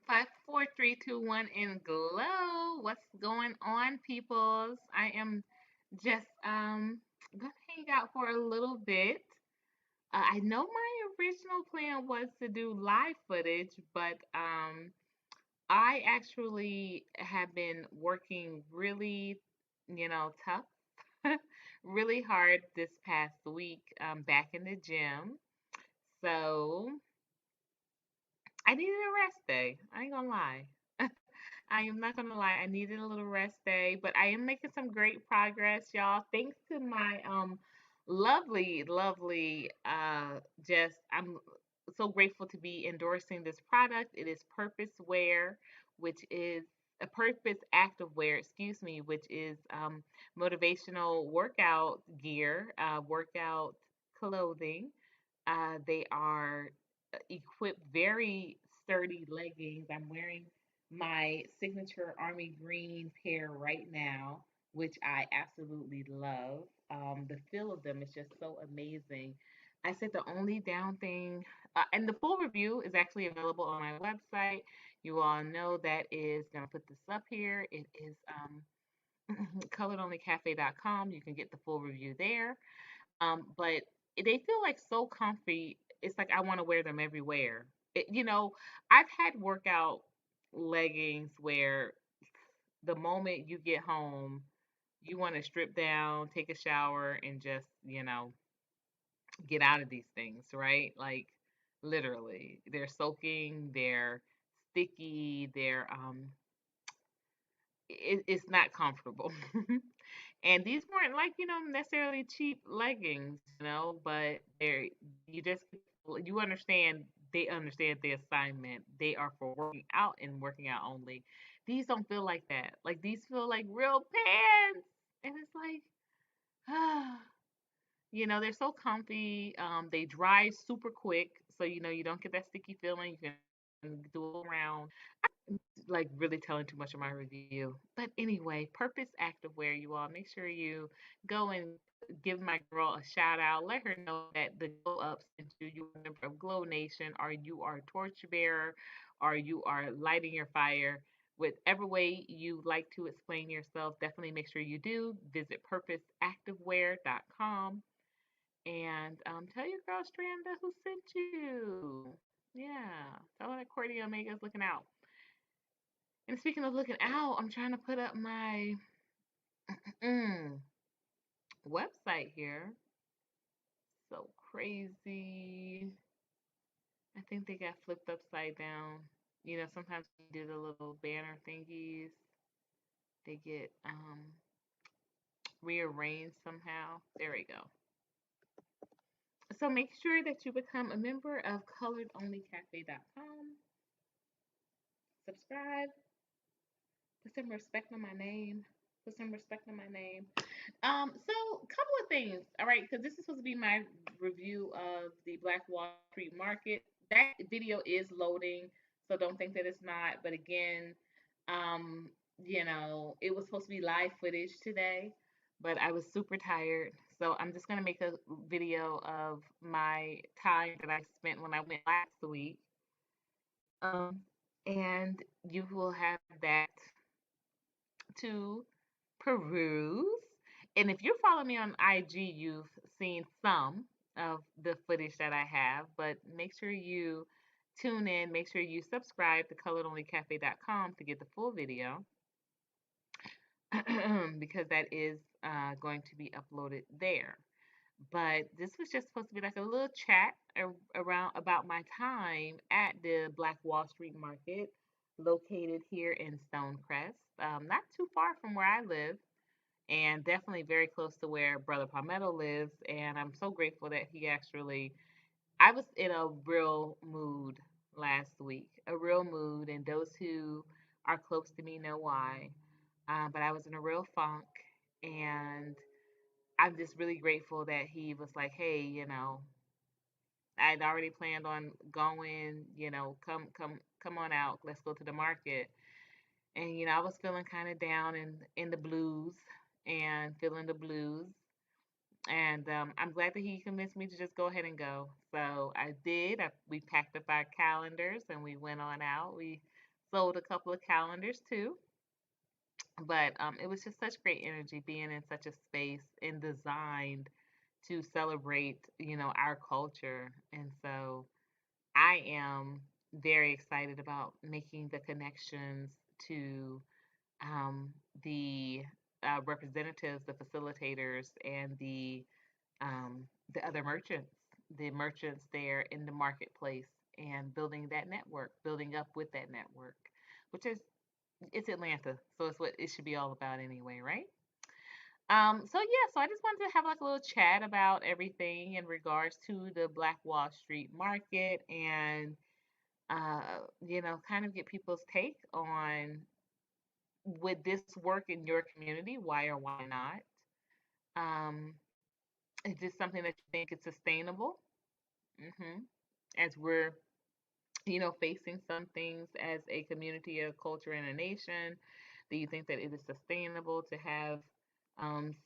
Five, four, three, two, one, and glow. What's going on, peoples? I am just gonna hang out for a little bit. I know my original plan was to do live footage, but I actually have been working really, tough, really hard this past week. Back in the gym, so I needed a rest day. I ain't gonna lie. I am not gonna lie, I needed a little rest day, but I am making some great progress, y'all. Thanks to my lovely, lovely just I'm so grateful to be endorsing this product. It is Purpose Wear, which is a purpose active wear, excuse me, which is motivational workout gear, workout clothing. They are equipped very sturdy leggings. I'm wearing my signature army green pair right now, which I absolutely love. The feel of them is just so amazing. I said the only down thing, and the full review is actually available on my website. You all know that is going to put this up here. It is coloredonlycafe.com. You can get the full review there. But they feel like so comfy. It's like I want to wear them everywhere. I've had workout leggings where the moment you get home, you want to strip down, take a shower, and just, get out of these things, right? Like literally, they're soaking, they're sticky, it's not comfortable. And these weren't like, necessarily cheap leggings, but you just, you understand, they understand the assignment. They are for working out and working out only. These don't feel like that. Like these feel like real pants. And it's like, ah, they're so comfy. They dry super quick. So, you don't get that sticky feeling. You can do it around like really telling too much of my review. But anyway, Purpose Activewear, you all make sure you go and give my girl a shout out. Let her know that the Glow Up sent you. You are a member of Glow Nation, or you are a torchbearer, or you are lighting your fire. Whichever way you like to explain yourself, definitely make sure you do. Visit purposeactivewear.com and tell your girl Stranda who sent you. Yeah, tell her that Courtney Omega's looking out. And speaking of looking out, I'm trying to put up my mm, website here. So crazy. I think they got flipped upside down. Sometimes you do the little banner thingies, they get rearranged somehow. There we go. So make sure that you become a member of coloredonlycafe.com. Subscribe. Put some respect on my name. Put some respect on my name. So a couple of things, all right, because this is supposed to be my review of the Black Wall Street Market. That video is loading, so don't think that it's not. But again, it was supposed to be live footage today, but I was super tired, so I'm just gonna make a video of my time that I spent when I went last week. Um, and you will have that to peruse. And if you're following me on IG, you've seen some of the footage that I have, but make sure you tune in, make sure you subscribe to coloredonlycafe.com to get the full video because that is going to be uploaded there. But this was just supposed to be like a little chat around about my time at the Black Wall Street Market located here in Stonecrest, not too far from where I live and definitely very close to where Brother Palmetto lives. And I'm so grateful that he actually, I was in a real mood last week, a real mood, and those who are close to me know why. But I was in a real funk, and I'm just really grateful that he was like, hey, I'd already planned on going, come on out, let's go to the market. And I was feeling kind of down and in the blues and feeling the blues. And I'm glad that he convinced me to just go ahead and go. So I did. We packed up our calendars and we went on out. We sold a couple of calendars too. But it was just such great energy being in such a space and designed to celebrate, our culture. And so I am very excited about making the connections to um, the representatives, the facilitators, and um, the other merchants, the merchants there in the marketplace, and building that network, building up with that network, which is it's Atlanta, so it's what it should be all about anyway, right? So yeah, so I just wanted to have like a little chat about everything in regards to the Black Wall Street market and kind of get people's take on would this work in your community? Why or why not? Um, is this something that you think is sustainable? hmm As we're, facing some things as a community, a culture, and a nation, do you think that it is sustainable to have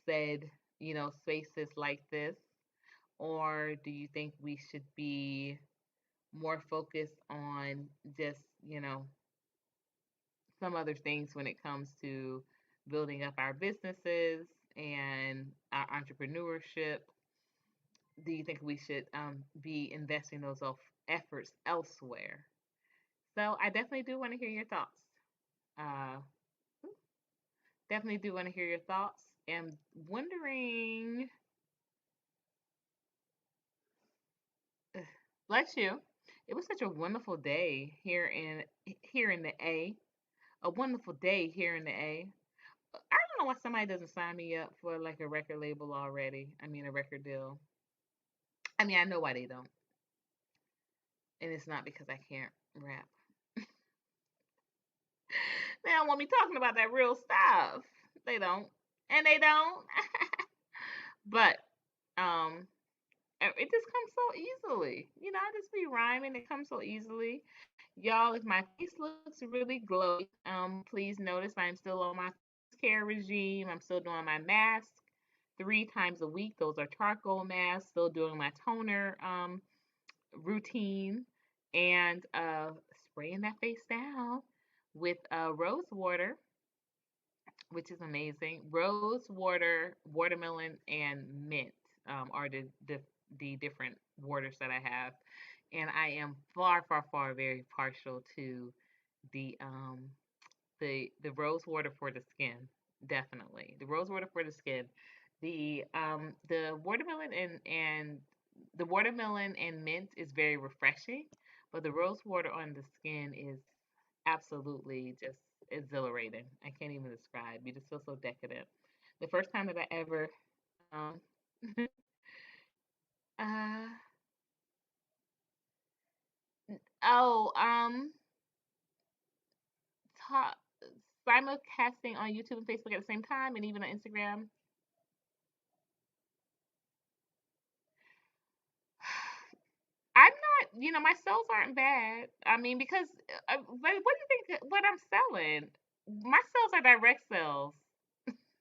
said, spaces like this? Or do you think we should be more focused on just, some other things when it comes to building up our businesses and our entrepreneurship? Do you think we should be investing those efforts elsewhere? So I definitely do want to hear your thoughts. Uh, definitely do want to hear your thoughts. And wondering, bless you. It was such a wonderful day here in the A. A wonderful day here in the A. I don't know why somebody doesn't sign me up for like a record label already. I mean, a record deal. I mean, I know why they don't, and it's not because I can't rap. They don't want me talking about that real stuff. They don't, and they don't. But um, it just comes so easily. I just be rhyming. It comes so easily. Y'all, if my face looks really glowy, please notice I'm still on my care regime. I'm still doing my mask 3 times a week. Those are charcoal masks. Still doing my toner routine and spraying that face down with rose water, which is amazing. Rose water, watermelon, and mint are the different waters that I have, and I am far, far, far very partial to the um the rose water for the skin. Definitely the rose water for the skin. The watermelon and the watermelon and mint is very refreshing, but the rose water on the skin is absolutely just exhilarating. I can't even describe. You just feel so decadent. The first time that I ever um uh oh ta- simulcasting on YouTube and Facebook at the same time, and even on Instagram. I'm not, my sales aren't bad. I mean, because what do you think what I'm selling? My sales are direct sales,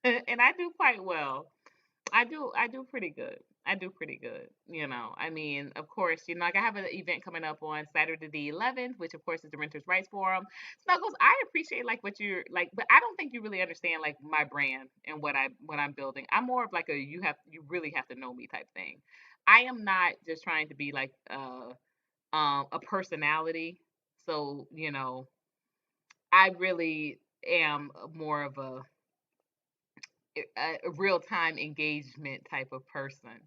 and I do quite well. I do pretty good. I do pretty good. I mean, of course, like I have an event coming up on Saturday the 11th, which of course is the Renters Rights Forum. Snuggles, I appreciate like what you're like, but I don't think you really understand like my brand and what I'm building. I'm more of like you really have to know me type thing. I am not just trying to be like a personality. So, I really am more of a real time engagement type of person.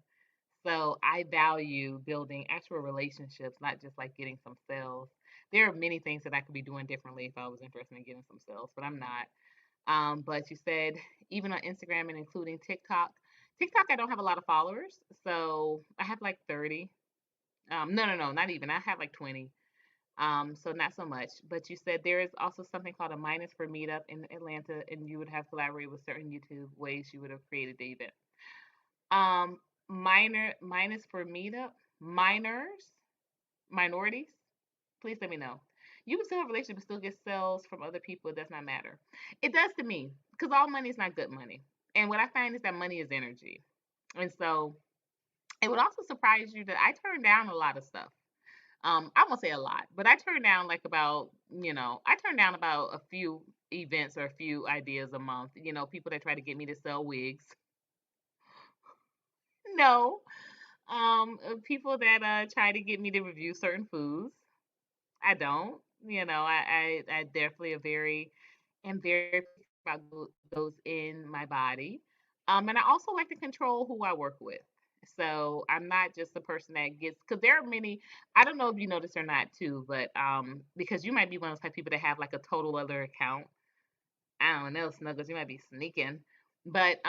So I value building actual relationships, not just like getting some sales. There are many things that I could be doing differently if I was interested in getting some sales, but I'm not. But you said even on Instagram and including TikTok. TikTok, I don't have a lot of followers, so I have like 30. No, no, no, not even. I have like 20. So not so much. But you said there is also something called a minus for meetup in Atlanta, and you would have collaborated with certain YouTube ways you would have created the event. Um, minus for meetup, minors, minorities. Please let me know. You can still have a relationship and still get sales from other people. It does not matter. It does to me because all money is not good money. And what I find is that money is energy. And so it would also surprise you that I turn down a lot of stuff. I won't say a lot, but I turn down like about, I turn down about a few events or a few ideas a month. People that try to get me to sell wigs. No. People that try to get me to review certain foods. I don't. I definitely am very particular about those in my body. And I also like to control who I work with. So I'm not just the person that gets, because there are many. I don't know if you know this or not too, but because you might be one of those type of people that have like a total other account. I don't know, Snuggles, you might be sneaking, but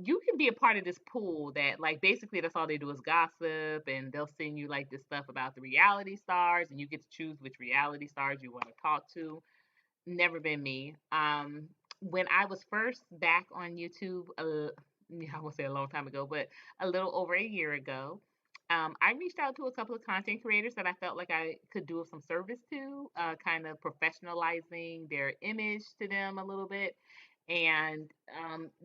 you can be a part of this pool that like basically that's all they do is gossip, and they'll send you like this stuff about the reality stars, and you get to choose which reality stars you want to talk to. Never been me. When I was first back on YouTube, yeah, I won't say a long time ago, but a little over a year ago, I reached out to a couple of content creators that I felt like I could do some service to, kind of professionalizing their image to them a little bit. And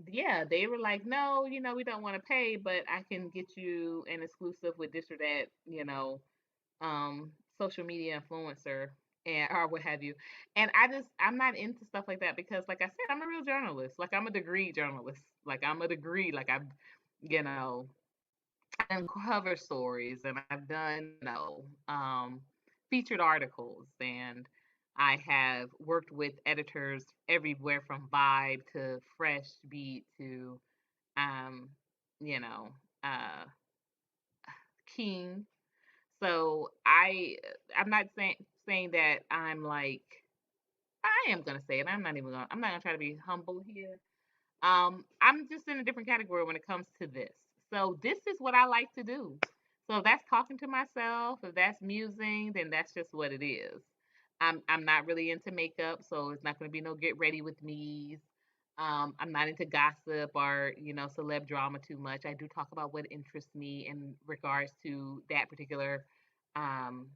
yeah, they were like, no, we don't want to pay, but I can get you an exclusive with this or that, um social media influencer and or what have you. And I'm not into stuff like that because like I said, I'm a real journalist. Like I'm a degree journalist. Like I'm a degree, like I've you know, I've done cover stories and I've done, featured articles, and I have worked with editors everywhere from Vibe to Fresh Beat to um, you know, uh King. So I'm not saying that I'm like I am gonna say it. I'm not gonna try to be humble here. I'm just in a different category when it comes to this. So this is what I like to do. So if that's talking to myself, if that's musing, then that's just what it is. I'm not really into makeup, so it's not gonna be no get ready with me's. I'm not into gossip or, celeb drama too much. I do talk about what interests me in regards to that particular um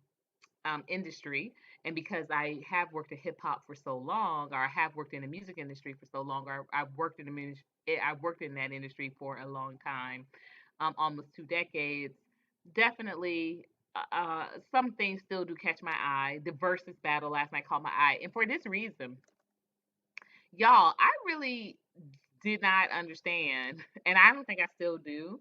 industry. And because I have worked in hip hop for so long, or I have worked in the music industry for so long, or I've worked in I've worked in that industry for a long time, almost 2 decades. Definitely, some things still do catch my eye. The versus battle last night caught my eye, and for this reason, y'all, I really did not understand, and I don't think I still do.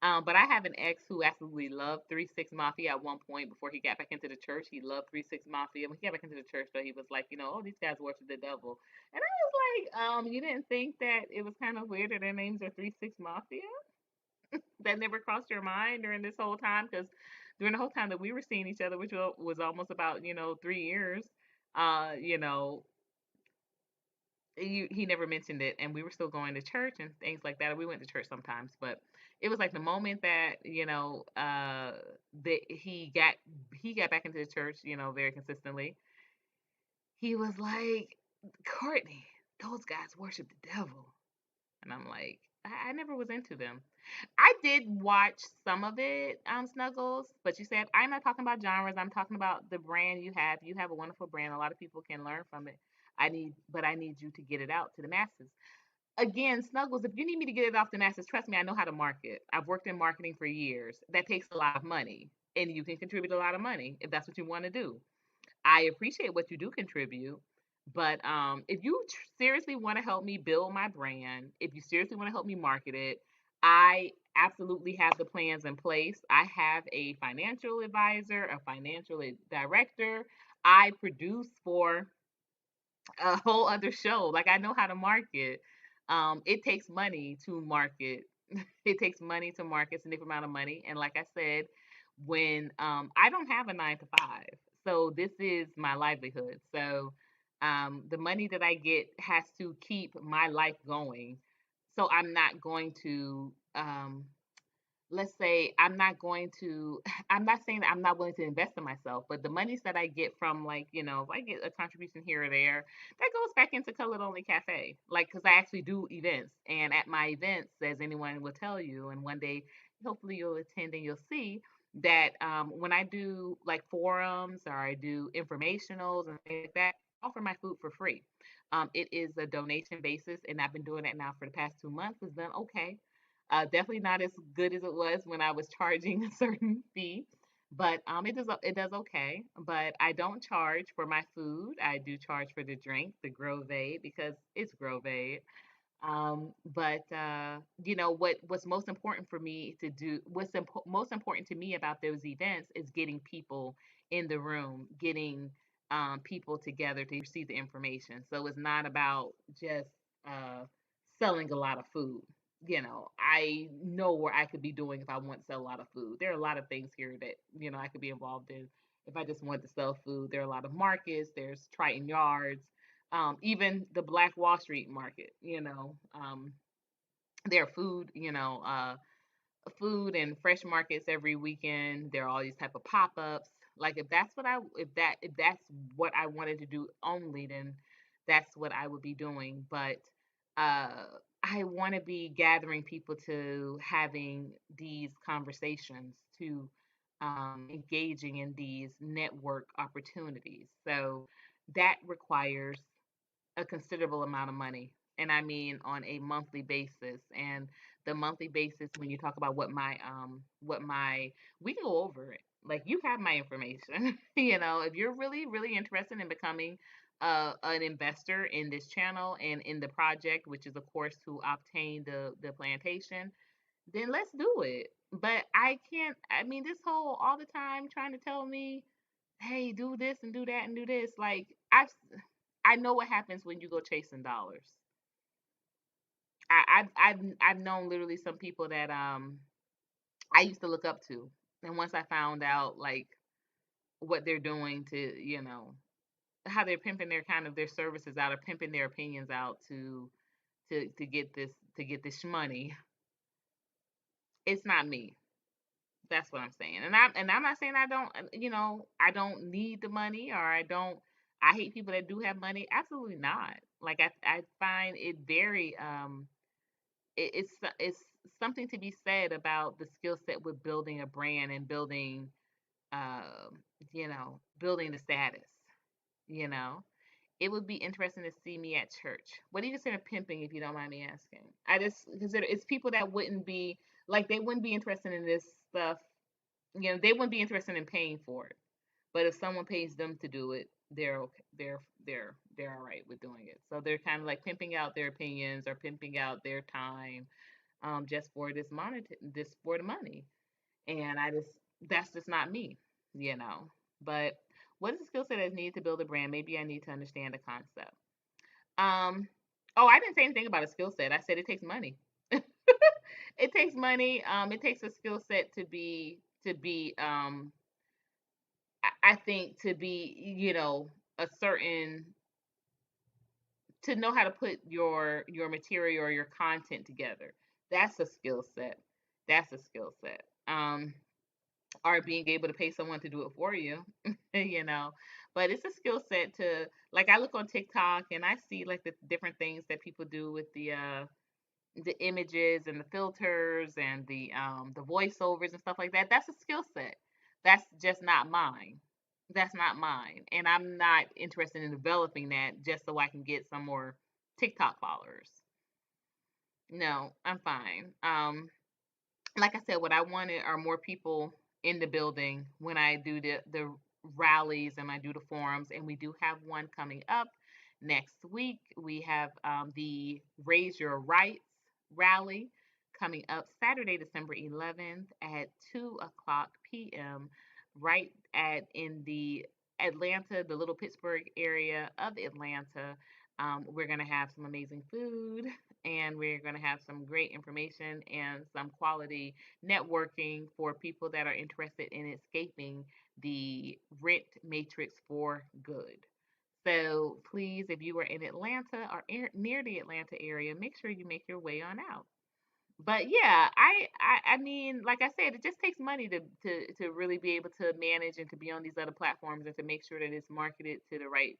But I have an ex who absolutely loved 3 6 Mafia at one point before he got back into the church. He loved 3 6 Mafia. When he got back into the church, though, he was like, oh, these guys worship the devil. And I was like, you didn't think that it was kind of weird that their names are 3 6 Mafia? That never crossed your mind during this whole time? Because during the whole time that we were seeing each other, which was almost about, 3 years, uh, you know, he never mentioned it, and we were still going to church and things like that. We went to church sometimes, but it was like the moment that that he got back into the church, very consistently. He was like, Courtney, those guys worship the devil, and I'm like, I never was into them. I did watch some of it, Snuggles, but you said I'm not talking about genres. I'm talking about the brand you have. You have a wonderful brand. A lot of people can learn from it. But I need you to get it out to the masses. Again, Snuggles, if you need me to get it off the masses, trust me, I know how to market. I've worked in marketing for years. That takes a lot of money, and you can contribute a lot of money if that's what you want to do. I appreciate what you do contribute, but if you seriously want to help me build my brand, if you seriously want to help me market it, I absolutely have the plans in place. I have a financial advisor, a financial director. I produce for a whole other show. Like I know how to market. It takes money to market. It takes money to market a significant amount of money. And like I said, when I don't have a 9 to 5, so this is my livelihood. So the money that I get has to keep my life going. So I'm not going to let's say I'm not going to I'm not saying that I'm not willing to invest in myself, but the monies that I get from like, if I get a contribution here or there, that goes back into Colored Only Cafe. Like, because I actually do events. And at my events, as anyone will tell you, and one day hopefully you'll attend and you'll see that when I do like forums or I do informationals and things like that, I offer my food for free. It is a donation basis, and I've been doing that now for the past 2 months. It's done okay. Definitely not as good as it was when I was charging a certain fee. But it does okay. But I don't charge for my food. I do charge for the drink, the Grove, because it's Grove. But what's most important for me to do, most important to me about those events is getting people in the room, getting people together to receive the information. So it's not about just uh, selling a lot of food. I know where I could be doing if I want to sell a lot of food. There are a lot of things here that I could be involved in if I just want to sell food. There are a lot of markets. There's Triton Yards, even the Black Wall Street market, their food, food and fresh markets every weekend. There are all these type of pop-ups. Like if that's what I wanted to do only, then that's what I would be doing. But uh I want to be gathering people to having these conversations, to engaging in these network opportunities. So that requires a considerable amount of money. And I mean on a monthly basis. And the monthly basis, when you talk about what my we can go over it. Like, you have my information. If you're really, really interested in becoming an investor in this channel and in the project, which is of course to obtain the plantation, then let's do it. But I can't, I mean, this whole all the time trying to tell me, hey, do this and do that and do this. Like, I know what happens when you go chasing dollars. I've known literally some people that I used to look up to, and once I found out like what they're doing to, how they're pimping their kind of their services out, or pimping their opinions out to get this money, it's not me. That's what I'm saying. And I'm not saying I don't, I don't need the money, or I hate people that do have money. Absolutely not. Like, I find it very it's something to be said about the skill set with building a brand and building building the status. You know, it would be interesting to see me at church. What do you consider pimping, if you don't mind me asking? I just consider it's people that wouldn't be like, they wouldn't be interested in this stuff. They wouldn't be interested in paying for it. But if someone pays them to do it, they're okay. They're all right with doing it. So they're kind of like pimping out their opinions or pimping out their time, just for this for the money. And that's just not me, you know. But what is the skill set that's needed to build a brand? Maybe I need to understand the concept. Um, oh, I didn't say anything about a skill set. I said it takes money. It takes money. It takes a skill set to be I think to be, a certain to know how to put your material or your content together. That's a skill set. That's a skill set. Or being able to pay someone to do it for you, you know. But it's a skill set to, like, I look on TikTok and I see like the different things that people do with the images and the filters and the voiceovers and stuff like that. That's a skill set. That's just not mine. That's not mine. And I'm not interested in developing that just so I can get some more TikTok followers. No, I'm fine. Like I said, what I wanted are more people in the building when I do the rallies and I do the forums, and we do have one coming up next week. We have the Raise Your Rights rally coming up Saturday, December 11th at 2 o'clock p.m. right at in the Atlanta, the little Pittsburgh area of Atlanta. We're going to have some amazing food, and we're going to have some great information and some quality networking for people that are interested in escaping the rent matrix for good. So please, if you are in Atlanta or near the Atlanta area, make sure you make your way on out. But yeah, I mean, like I said, it just takes money to really be able to manage and to be on these other platforms and to make sure that it's marketed to the right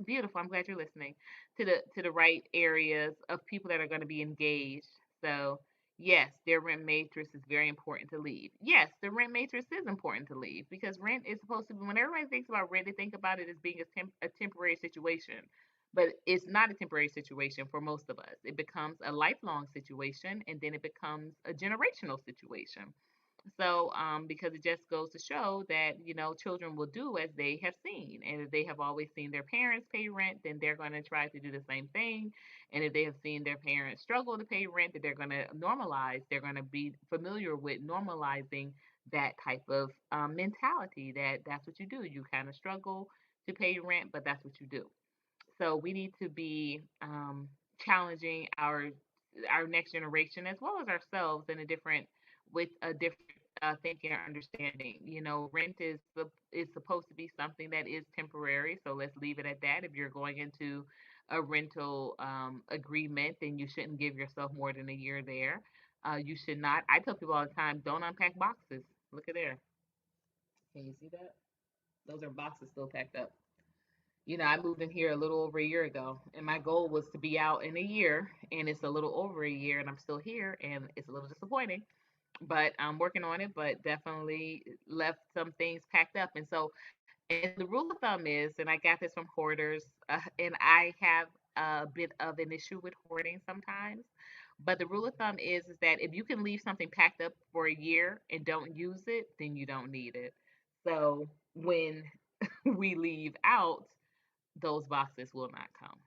beautiful. I'm glad you're listening to the right areas of people that are going to be engaged. So yes, their rent matrix is very important to leave. Yes, the rent matrix is important to leave because rent is supposed to be, when everybody thinks about rent, they think about it as being a temporary situation, but it's not a temporary situation for most of us. It becomes a lifelong situation, and then it becomes a generational situation. So, because it just goes to show that, children will do as they have seen. And if they have always seen their parents pay rent, then they're going to try to do the same thing. And if they have seen their parents struggle to pay rent, that they're going to normalize, they're going to be familiar with normalizing that type of mentality that that's what you do. You kind of struggle to pay rent, but that's what you do. So we need to be challenging our next generation as well as ourselves in a different with a different thinking or understanding. Rent is supposed to be something that is temporary, so let's leave it at that. If you're going into a rental agreement, then you shouldn't give yourself more than a year there. You should not. I tell people all the time, don't unpack boxes. Look at there. Can you see that? Those are boxes still packed up. I moved in here a little over a year ago, and my goal was to be out in a year, and it's a little over a year, and I'm still here, and it's a little disappointing. But I'm working on it, but definitely left some things packed up. And so, and the rule of thumb is, and I got this from hoarders, and I have a bit of an issue with hoarding sometimes. But the rule of thumb is that if you can leave something packed up for a year and don't use it, then you don't need it. So when we leave out, those boxes will not come.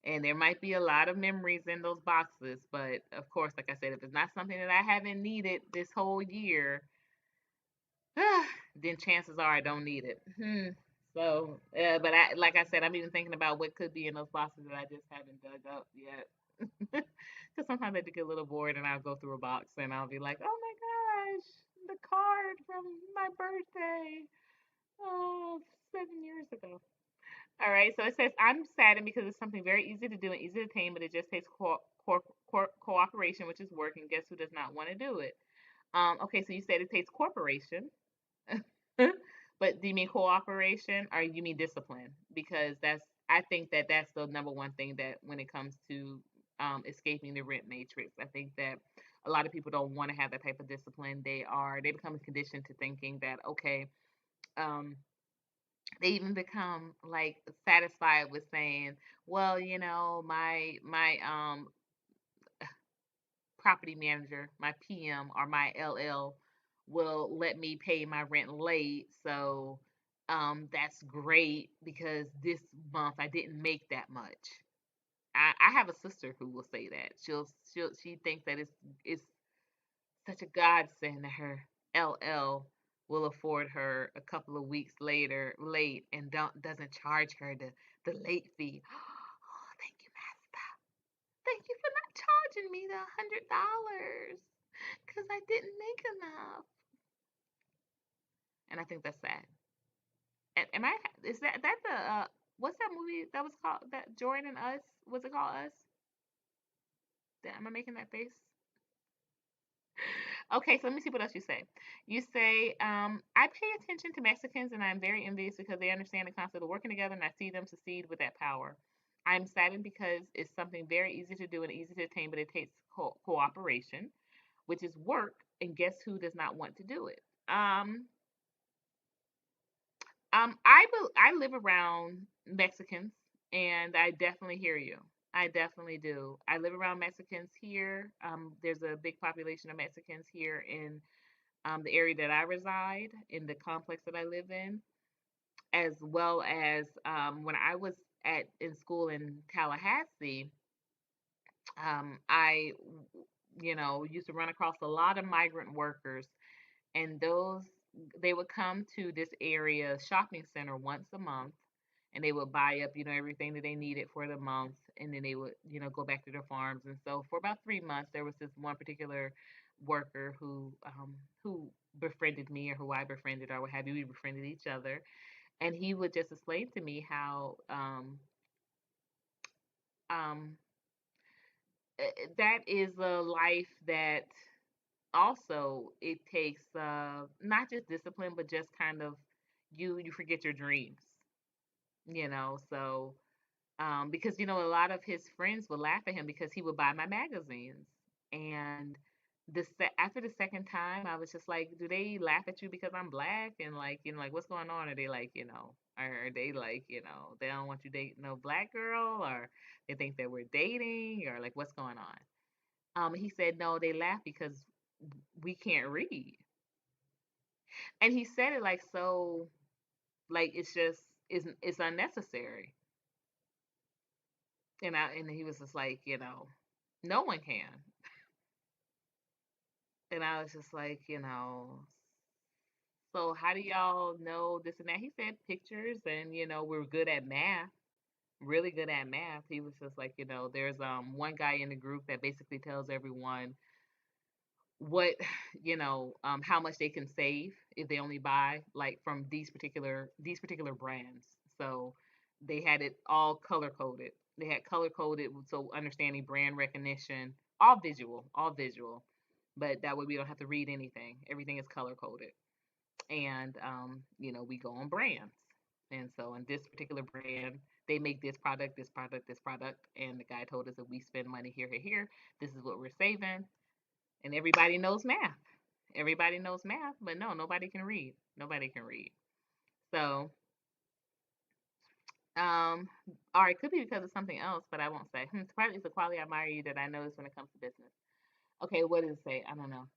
And there might be a lot of memories in those boxes, but of course, like I said, if it's not something that I haven't needed this whole year, then chances are I don't need it. So, but like I said, I'm even thinking about what could be in those boxes that I just haven't dug up yet. Because sometimes I do get a little bored and I'll go through a box and I'll be like, oh my gosh, the card from my birthday. Oh, 7 years ago. All right, so it says, I'm saddened because it's something very easy to do and easy to attain, but it just takes cooperation, which is work, and guess who does not want to do it? Okay, so you said it takes cooperation, but do you mean cooperation or you mean discipline? Because I think that that's the number one thing that when it comes to escaping the rent matrix, I think that a lot of people don't want to have that type of discipline. They become conditioned to thinking that, okay, um, they even become like satisfied with saying, well, my property manager, my PM or my LL will let me pay my rent late, so that's great because this month I didn't make that much. I have a sister who will say that. She thinks that it's such a godsend that her LL will afford her a couple of weeks later late and doesn't charge her the late fee. Oh, thank you, Master. Thank you for not charging me the $100 because I didn't make enough. And I think that's sad. And am I? Is that the what's that movie that was called that Jordan and Us? Was it called Us? Am I making that face? Okay, so let me see what else you say. You say, I pay attention to Mexicans and I'm very envious because they understand the concept of working together and I see them succeed with that power. I'm saddened because it's something very easy to do and easy to attain, but it takes cooperation, which is work, and guess who does not want to do it? Um, I live around Mexicans, and I definitely hear you. I definitely do. I live around Mexicans here. There's a big population of Mexicans here in the area that I reside, in the complex that I live in, as well as when I was at in school in Tallahassee, I used to run across a lot of migrant workers, and they would come to this area shopping center once a month, and they would buy up everything that they needed for the month, and then they would go back to their farms. And so for about 3 months there was this one particular worker who befriended me, or who I befriended, or what have you. We befriended each other, and he would just explain to me how um that is a life that also it takes not just discipline, but just kind of you forget your dreams, so because a lot of his friends would laugh at him because he would buy my magazines. And after the second time I was just like, do they laugh at you because I'm black? And like, like, what's going on? Are they like, are they like, they don't want you dating no black girl, or they think that we're dating, or like, what's going on? He said no, they laugh because we can't read. And he said it like so, like it's just it's unnecessary. And he was just like, no one can. And I was just like, so how do y'all know this and that? He said pictures, and we're good at math, really good at math. He was just like, there's one guy in the group that basically tells everyone what how much they can save if they only buy like from these particular brands. So they had it all color coded. They had color coded, so understanding brand recognition, all visual, but that way we don't have to read anything. Everything is color coded. And we go on brands. And so in this particular brand, they make this product, and the guy told us if we spend money here, this is what we're saving. And everybody knows math. Everybody knows math, but no, nobody can read. Nobody can read. So, um, or it could be because of something else, but I won't say. Probably it's a quality I admire you that I notice when it comes to business. Okay, what does it say? I don't know.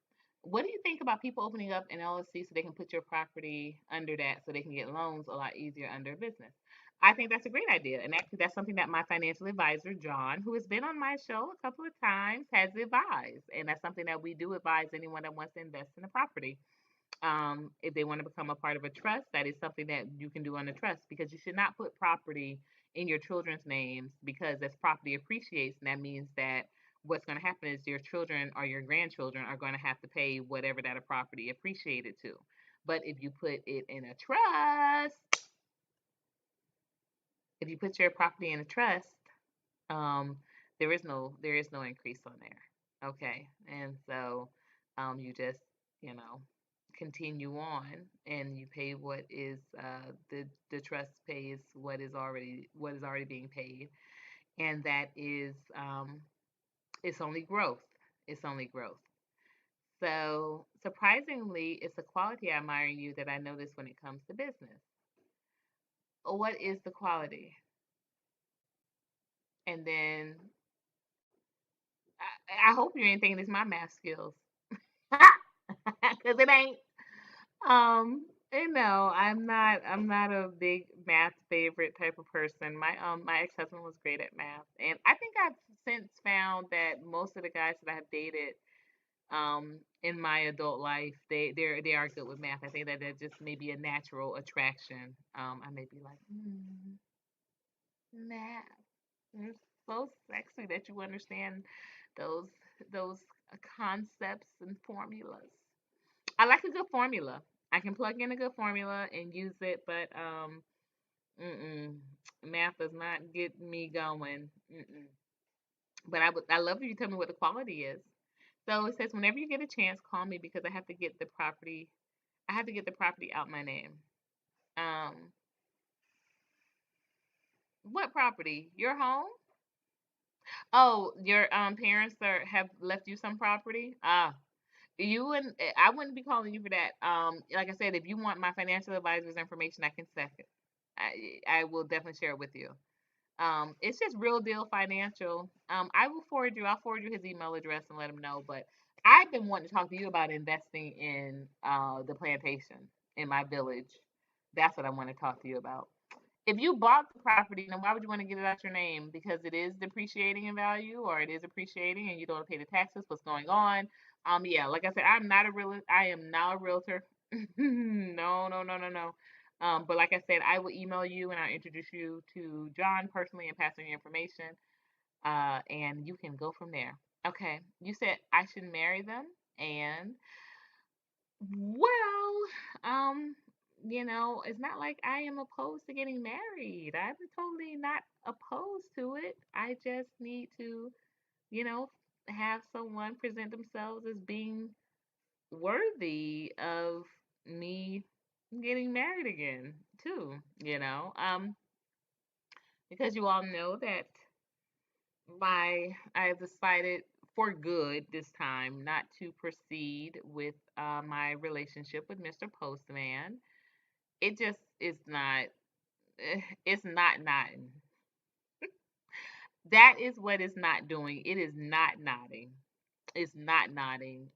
What do you think about people opening up an LLC so they can put your property under that so they can get loans a lot easier under a business? I think that's a great idea. And actually, that's something that my financial advisor, John, who has been on my show a couple of times, has advised. And that's something that we do advise anyone that wants to invest in a property. If they want to become a part of a trust, that is something that you can do on a trust, because you should not put property in your children's names, because as property appreciates, and that means that what's going to happen is your children or your grandchildren are going to have to pay whatever that a property appreciated to. But if you put your property in a trust, um, there is no increase on there. Okay, and so you just you know continue on, and you pay what is the trust pays what is already being paid, and that is it's only growth. It's only growth. So surprisingly, it's a quality I admire in you that I notice when it comes to business. What is the quality? And then I hope you ain't thinking it's my math skills. Because it ain't. I'm not a big math favorite type of person. My ex-husband was great at math, and I think I've since found that most of the guys that I've dated in my adult life, they are good with math. I think that just maybe a natural attraction. I may be like, math. It's so sexy that you understand those those concepts and formulas. I like a good formula. I can plug in a good formula and use it, but mm-mm, math does not get me going. Mm-mm. But I love if you tell me what the quality is. So it says whenever you get a chance, call me because I have to get the property. I have to get the property out my name. Um, what property? Your home? Oh, your parents have left you some property. I wouldn't be calling you for that. Like I said, if you want my financial advisor's information, I can second. I will definitely share it with you. It's just Real Deal Financial. I'll forward you his email address and let him know. But I've been wanting to talk to you about investing in the plantation in my village. That's what I want to talk to you about. If you bought the property, then why would you want to get it out your name? Because it is depreciating in value, or it is appreciating, and you don't pay the taxes. What's going on? Yeah, like I said, I am not a realtor. No, no, no, no, no. But like I said, I will email you and I'll introduce you to John personally and pass on your information. And you can go from there. Okay, you said I should marry them, and well, it's not like I am opposed to getting married. I'm totally not opposed to it. I just need to, you know, have someone present themselves as being worthy of me getting married again, too, because you all know that I have decided for good this time not to proceed with my relationship with Mr. Postman. It just is not. It's not. That is what it's not doing. It is not nodding. is not nodding.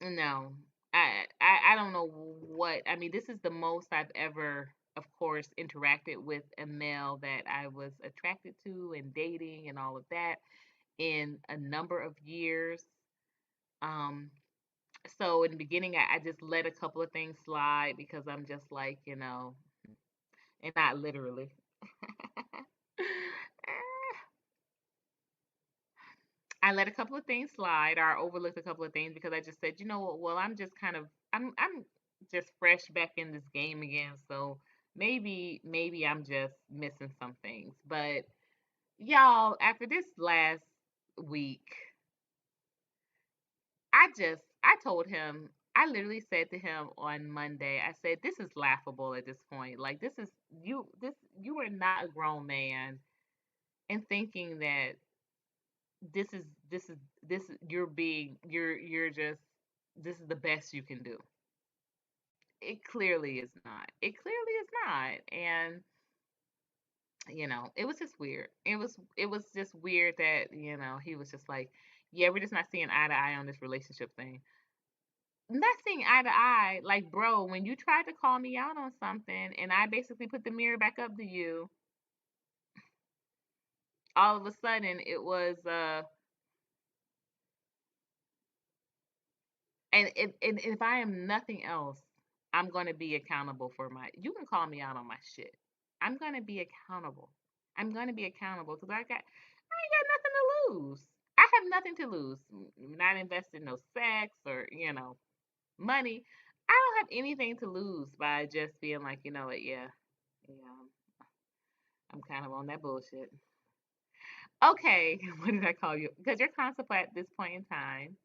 No, I don't know what. I mean, this is the most I've ever, of course, interacted with a male that I was attracted to and dating and all of that in a number of years. Um, so in the beginning, I just let a couple of things slide because I'm just like, and not literally. I let a couple of things slide or overlooked a couple of things because I just said, you know what, well, I'm just fresh back in this game again, so maybe I'm just missing some things. But y'all, after this last week, I told him, I literally said to him on Monday, I said, this is laughable at this point. Like you are not a grown man and thinking that this is this is you're being you're just this is the best you can do. It clearly is not. It clearly is not. And it was just weird. It was just weird that, he was just like, yeah, we're just not seeing eye to eye on this relationship thing. Not seeing eye to eye, like, bro, when you tried to call me out on something and I basically put the mirror back up to you, all of a sudden it was and if I am nothing else, I'm gonna be accountable for my. You can call me out on my shit. I'm gonna be accountable. I'm gonna be accountable because I ain't got nothing to lose. I have nothing to lose. Not investing no sex or money. I don't have anything to lose by just being like, you know what, yeah, yeah, I'm kind of on that bullshit. Okay, what did I call you? Because your concept at this point in time.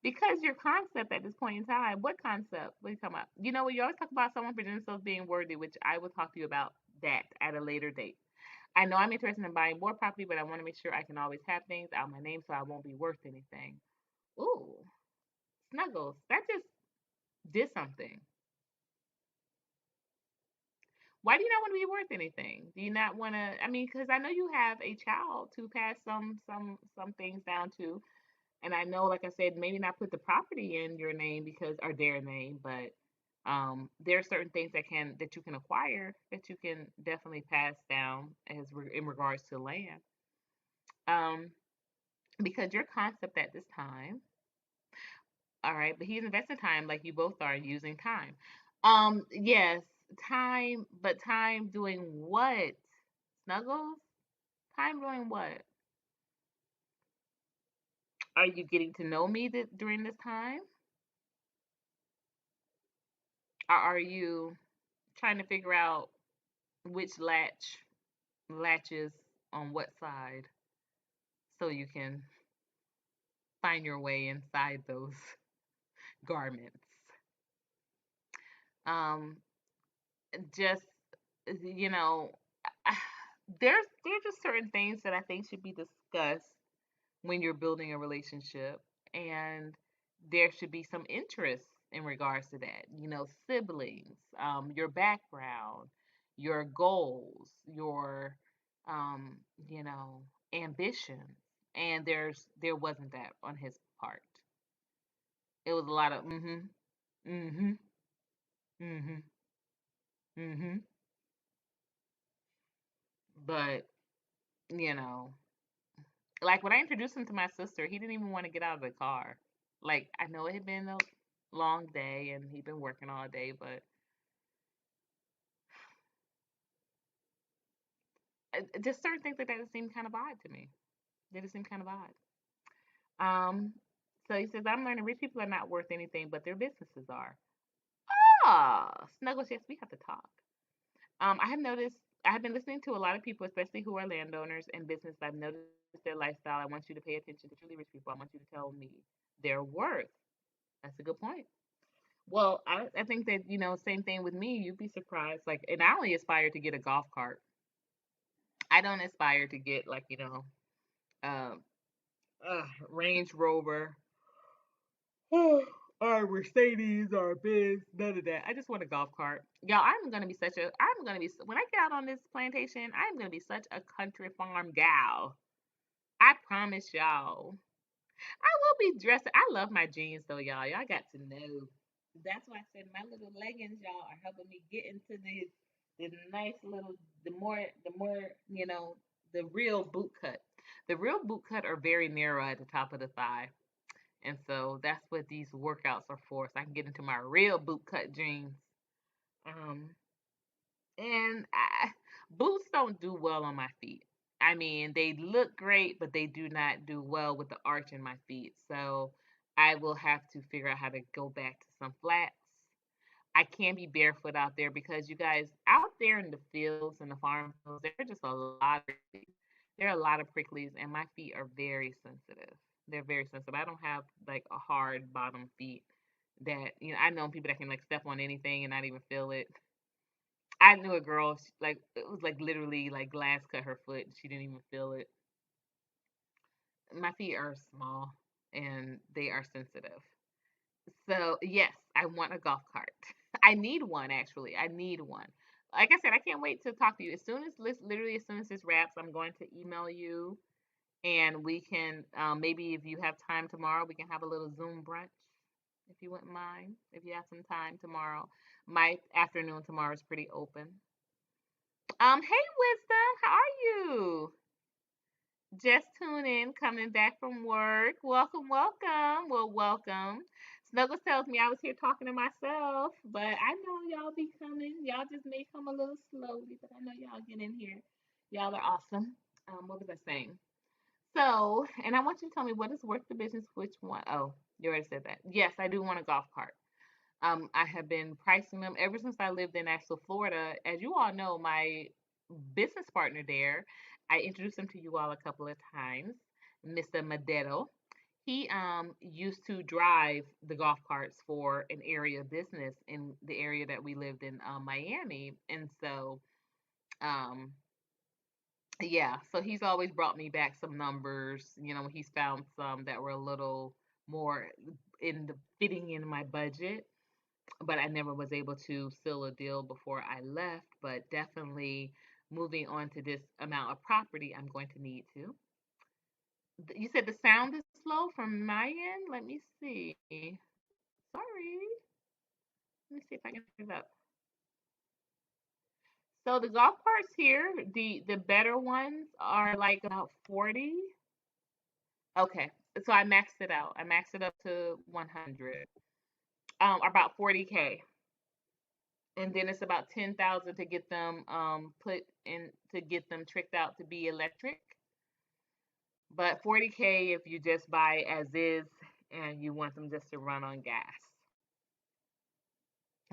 Because your concept at this point in time, what concept? What you talking about? You know, you always talk about someone presenting themselves being worthy, which I will talk to you about that at a later date. I know I'm interested in buying more property, but I want to make sure I can always have things out my name so I won't be worth anything. Ooh, Snuggles, that just did something. Why do you not want to be worth anything? Do you not want to? I mean, because I know you have a child to pass some things down to. And I know, like I said, maybe not put the property in your name because or their name, but there are certain things that you can acquire that you can definitely pass down in regards to land. Um, because your concept at this time, all right, but he's investing time like you both are using time. Yes, time, but time doing what? Snuggles? Time doing what? Are you getting to know me during this time? Or are you trying to figure out which latches on what side so you can find your way inside those garments. Um, just you know, there's just certain things that I think should be discussed when you're building a relationship, and there should be some interest in regards to that. Siblings, your background, your goals, your um, you know, ambition. And there wasn't that on his part. It was a lot of mm-hmm, mm-hmm, mm-hmm. But, you know, like when I introduced him to my sister, he didn't even want to get out of the car. Like I know it had been a long day and he'd been working all day, but just certain things like that just seemed kind of odd to me. They just seem kind of odd. Um, so he says, I'm learning rich people are not worth anything, but their businesses are. Snuggles, yes, we have to talk. I have noticed, I have been listening to a lot of people, especially who are landowners and business. I've noticed their lifestyle. I want you to pay attention to truly rich people. I want you to tell me their worth. That's a good point. Well, I think that, same thing with me. You'd be surprised. Like, and I only aspire to get a golf cart. I don't aspire to get, like, um, Range Rover or Mercedes or Benz, none of that. I just want a golf cart. Y'all, I'm gonna be, when I get out on this plantation, I'm gonna be such a country farm gal. I promise y'all. I will be dressed. I love my jeans though, y'all. Y'all got to know. That's why I said my little leggings, y'all, are helping me get into the nice little the more the real boot cut. The real boot cut are very narrow at the top of the thigh. And so that's what these workouts are for. So I can get into my real boot cut jeans. Um, and boots don't do well on my feet. I mean, they look great, but they do not do well with the arch in my feet. So I will have to figure out how to go back to some flats. I can't be barefoot out there because you guys out there in the fields and the farm fields, there are just a lot of pricklies. There are a lot of pricklies, and my feet are very sensitive. They're very sensitive. I don't have like a hard bottom feet that I know people that can like step on anything and not even feel it. I knew a girl, like it was like literally like glass cut her foot. And she didn't even feel it. My feet are small and they are sensitive. So yes, I want a golf cart. I need one actually. I need one. Like I said, I can't wait to talk to you. As soon as literally as soon as this wraps, I'm going to email you, and we can maybe if you have time tomorrow, we can have a little Zoom brunch if you wouldn't mind. If you have some time tomorrow, my afternoon tomorrow is pretty open. Hey Wisdom, how are you? Just tuning in, coming back from work. Welcome, welcome. Well, welcome. Snuggles tells me I was here talking to myself, but I know y'all be coming. Y'all just may come a little slowly, but I know y'all get in here. Y'all are awesome. What was I saying? So, and I want you to tell me what is worth the business, which one? Oh, you already said that. Yes, I do want a golf cart. I have been pricing them ever since I lived in actual Florida. As you all know, my business partner there, I introduced him to you all a couple of times, Mr. Madero. He used to drive the golf carts for an area business in the area that we lived in, Miami, and so um, yeah, so he's always brought me back some numbers. He's found some that were a little more in the fitting in my budget, but I never was able to seal a deal before I left. But definitely moving on to this amount of property, I'm going to need to. You said the sound is slow from my end. Let me see. Sorry. Let me see if I can turn it up. So the golf carts here, the better ones are like about 40. Okay. So I maxed it out. I maxed it up to 100. About 40K. And then it's about 10,000 to get them put in to get them tricked out to be electric. But 40K if you just buy as is and you want them just to run on gas.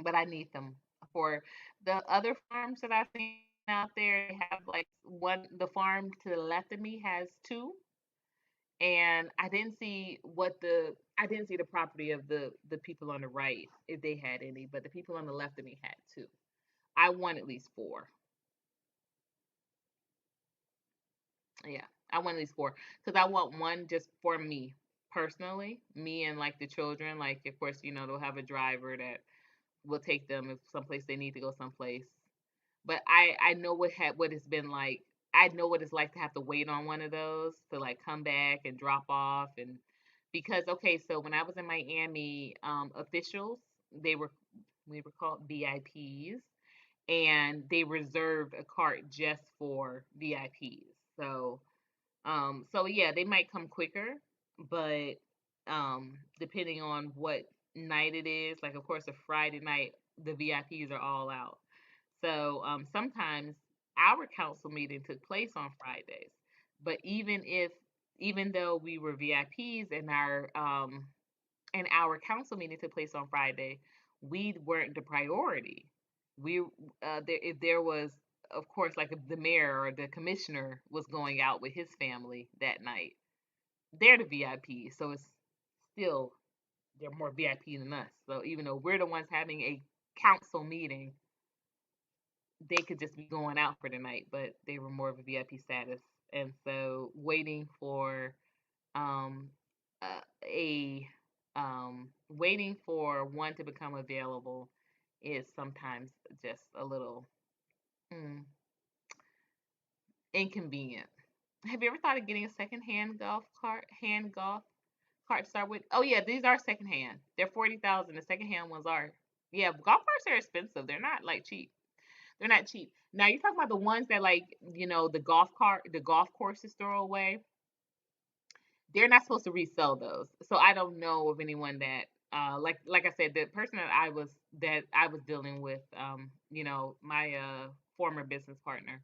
But I need them for the other farms that I've seen out there. They have like one. The farm to the left of me has two, and I didn't see the property of the people on the right if they had any, but the people on the left of me had two. I want at least four. Yeah, I want at least four because I want one just for me personally, me and like the children. Like, of course, they'll have a driver that will take them if someplace they need to go someplace. But I know what it's been like. I know what it's like to have to wait on one of those to like come back and drop off and because okay, so when I was in Miami, officials they were we were called VIPs and they reserved a cart just for VIPs. So yeah, they might come quicker, but depending on what night it is, like of course a Friday night, the VIPs are all out. So sometimes our council meeting took place on Fridays, but even though we were VIPs and our council meeting took place on Friday, we weren't the priority. We if there was, of course, like if the mayor or the commissioner was going out with his family that night, they're the VIP. So it's still they're more VIP than us. So even though we're the ones having a council meeting, they could just be going out for the night, but they were more of a VIP status. And so um, a waiting for one to become available is sometimes just a little mm, inconvenient. Have you ever thought of getting a secondhand golf cart, hand golf cart to start with? Oh yeah, these are secondhand. They're 40,000. The secondhand ones are. Yeah, golf carts are expensive. They're not like cheap. They're not cheap. Now you're talking about the ones that like, the the golf courses throw away. They're not supposed to resell those. So I don't know of anyone that like I said, the person that I was dealing with, my former business partner,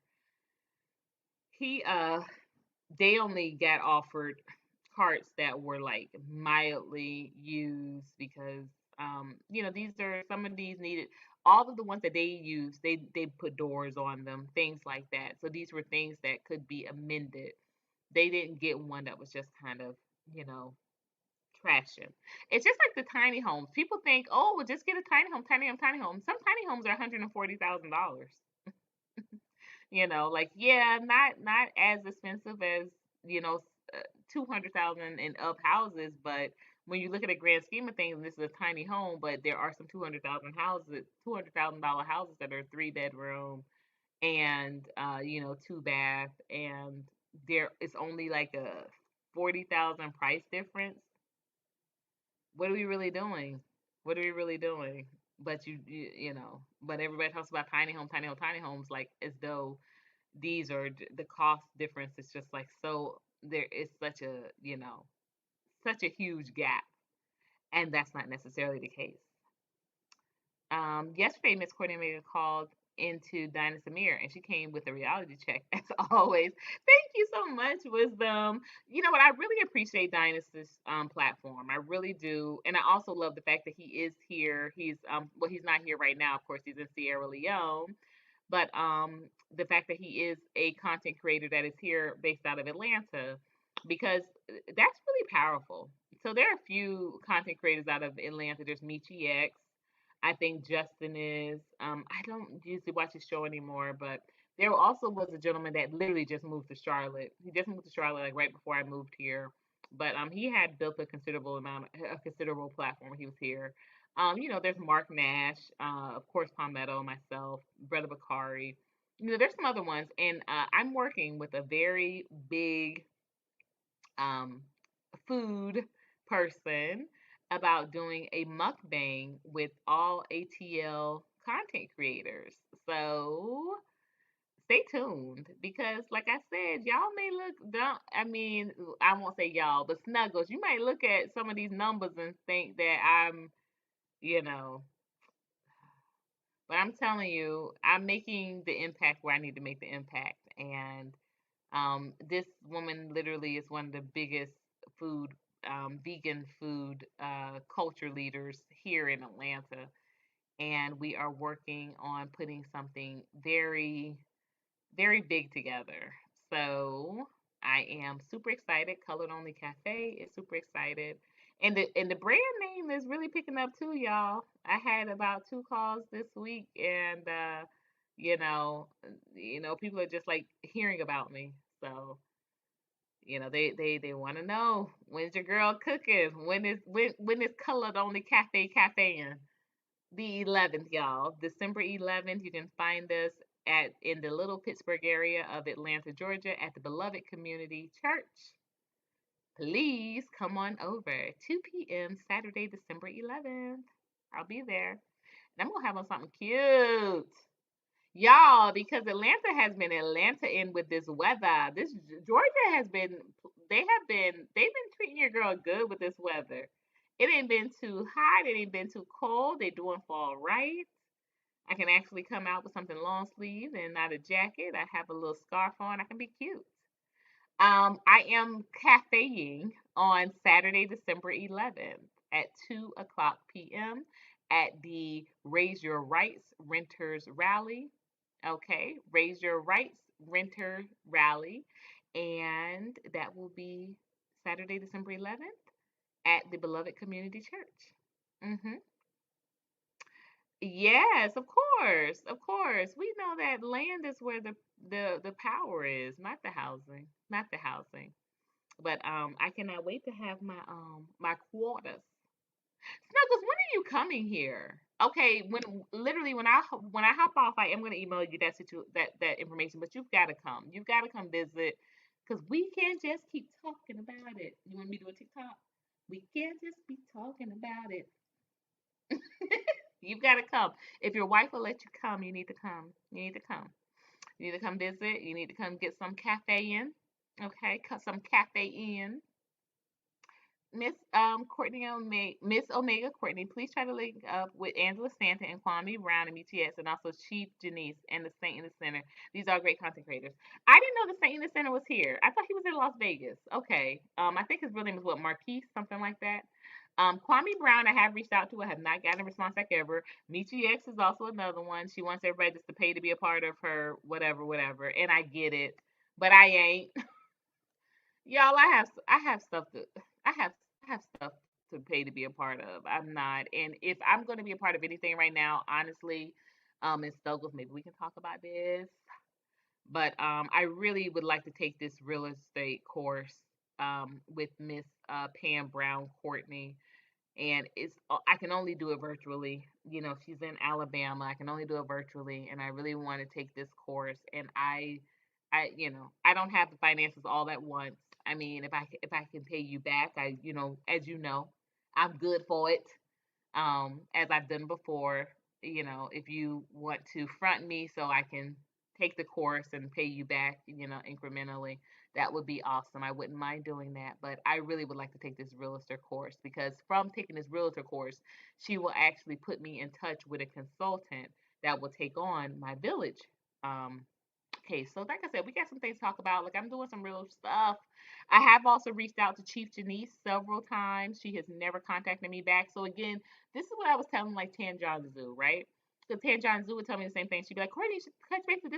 he they only got offered carts that were like mildly used because these are some of these needed all of the ones that they used, they put doors on them, things like that. So these were things that could be amended. They didn't get one that was just kind of, you know, trashing. It's just like the tiny homes. People think, oh, well, just get a tiny home, tiny home, tiny home. Some tiny homes are $140,000. Like, yeah, not as expensive as, you know, 200,000 and up houses, but when you look at a grand scheme of things, this is a tiny home, but there are some 200,000 houses, $200,000 houses that are 3 bedroom and two bath, and there it's only like a 40,000 price difference. What are we really doing? What are we really doing? But but everybody talks about tiny home, tiny home, tiny homes, like as though these are the cost difference is just like so there is such a such a huge gap, and that's not necessarily the case. Yesterday, Miss Coordinator called into Dinah Samir, and she came with a reality check as always. Thank you so much, Wisdom. You know what? I really appreciate Dinah's platform. I really do, and I also love the fact that he is here. He's not here right now. Of course, he's in Sierra Leone, but the fact that he is a content creator that is here based out of Atlanta, because that's really powerful. So there are a few content creators out of Atlanta. There's Michi X. I think Justin is. I don't usually watch his show anymore, but there also was a gentleman that literally just moved to Charlotte. He just moved to Charlotte like right before I moved here, but he had built a considerable platform when he was here. There's Mark Nash, of course, Palmetto, myself, Brother Bakari. There's some other ones, and I'm working with a very big um, food person about doing a mukbang with all ATL content creators. So stay tuned because, like I said, y'all may look, don't, I mean, I won't say y'all, but Snuggles, you might look at some of these numbers and think that you know, but I'm telling you, I'm making the impact where I need to make the impact. And this woman literally is one of the biggest food, vegan food culture leaders here in Atlanta. And we are working on putting something very, very big together. So I am super excited. Colored Only Cafe is super excited. And the brand name is really picking up too, y'all. I had about 2 calls this week, and you know, people are just like hearing about me. So they want to know, when's your girl cooking? When is Colored Only Cafe in? The 11th, y'all. December 11th. You can find us at in the little Pittsburgh area of Atlanta, Georgia, at the Beloved Community Church. Please come on over. 2 p.m. Saturday, December 11th. I'll be there. And I'm gonna have on something cute. Y'all, because Atlanta has been Atlanta in with this weather. This Georgia has been they've been treating your girl good with this weather. It ain't been too hot, it ain't been too cold. They doing fall right. I can actually come out with something long sleeve and not a jacket. I have a little scarf on. I can be cute. I am cafeing on Saturday, December 11th at 2 o'clock p.m. at the Raise Your Rights Renters Rally. Okay, Raise Your Rights Renter Rally. And that will be Saturday, December 11th at the Beloved Community Church. hmm Yes, of course, of course. We know that land is where the power is, not the housing, not the housing. But I cannot wait to have my quarters. Snuggles, when are you coming here? Okay, when I hop off, I am gonna email you that that information. But you've got to come. You've got to come visit Because we can't just keep talking about it. You want me to do a TikTok? We can't just be talking about it. You've got to come. If your wife will let you come, you need to come. You need to come. You need to come visit. You need to come get some cafe in. Okay, some cafe in. Miss Courtney Omega, Miss Omega Courtney, please try to link up with Angela Santa and Kwame Brown and BTS, and also Chief Janice and the Saint in the Center. These are great content creators. I didn't know the Saint in the Center was here. I thought he was in Las Vegas. Okay. I think his real name is what, Marquise, something like that. Kwame Brown, I have reached out to. I have not gotten a response back ever. Michi X is also another one. She wants everybody just to pay to be a part of her, whatever, whatever. And I get it, but I ain't. Y'all, I have stuff to I have I have stuff to pay to be a part of. I'm not, and if I'm going to be a part of anything right now, honestly, Ms. Douglas, maybe we can talk about this. But I really would like to take this real estate course with Miss Pam Brown Courtney, and I can only do it virtually. You know, she's in Alabama. I can only do it virtually, and I really want to take this course. And I don't have the finances all at once. I mean, if I can pay you back, as you know, I'm good for it. As I've done before, if you want to front me so I can take the course and pay you back, incrementally, that would be awesome. I wouldn't mind doing that, but I really would like to take this realtor course because from taking this realtor course, she will actually put me in touch with a consultant that will take on my village. Okay, so like I said, we got some things to talk about. Like I'm doing some real stuff. I have also reached out to Chief Janice several times. She has never contacted me back. So again, this is what I was telling like Tanjan Zoo, right? So Tanjan Zoo would tell me the same thing. She'd be like, Courtney, you should touch base with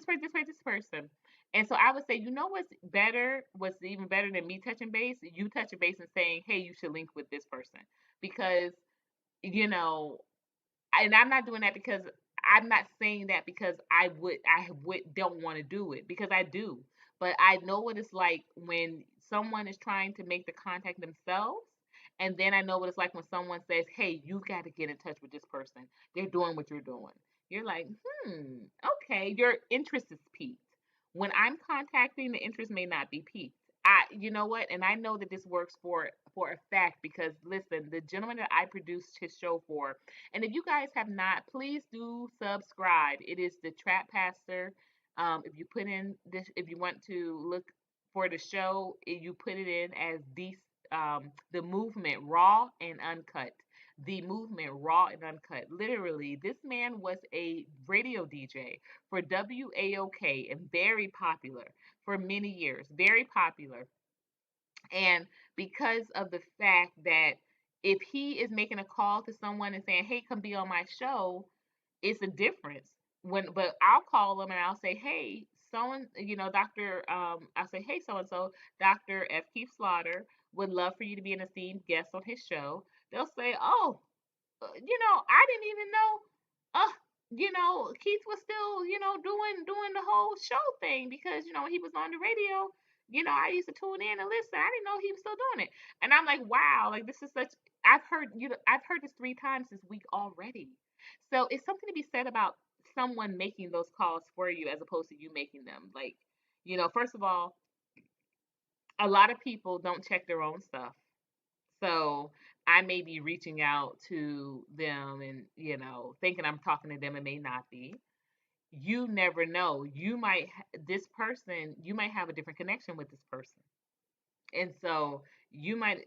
this person. And so I would say, you know what's better? What's even better than me touching base? You touching base and saying, hey, you should link with this person. Because, you know, and I'm not doing that because I'm not saying that because I would don't want to do it because I do. But I know what it's like when someone is trying to make the contact themselves. And then I know what it's like when someone says, hey, you got to get in touch with this person. They're doing what you're doing. You're like, okay, your interest is piqued. When I'm contacting, the interest may not be piqued. You know what? And I know that this works for a fact because listen, the gentleman that I produced his show for, and if you guys have not, please do subscribe. It is the Trap Pastor. If you put in this, if you want to look for the show, you put it in as the movement raw and uncut. The movement raw and uncut. Literally, this man was a radio DJ for WAOK and very popular for many years. Very popular. And because of the fact that if he is making a call to someone and saying, "Hey, come be on my show," it's a difference. But I'll call them and I'll say, "Hey, so and Doctor," I'll say, "Hey, so and so, Doctor F. Keith Slaughter would love for you to be an esteemed guest on his show." They'll say, "Oh, I didn't even know, uh, Keith was still, doing the whole show thing because, he was on the radio. I used to tune in and listen. I didn't know he was still doing it." And I'm like, wow, like this is such. I've heard this 3 times this week already. So it's something to be said about someone making those calls for you as opposed to you making them. Like, first of all, a lot of people don't check their own stuff. So I may be reaching out to them and, thinking I'm talking to them and may not be. You never know. This person, you might have a different connection with this person. And so you might,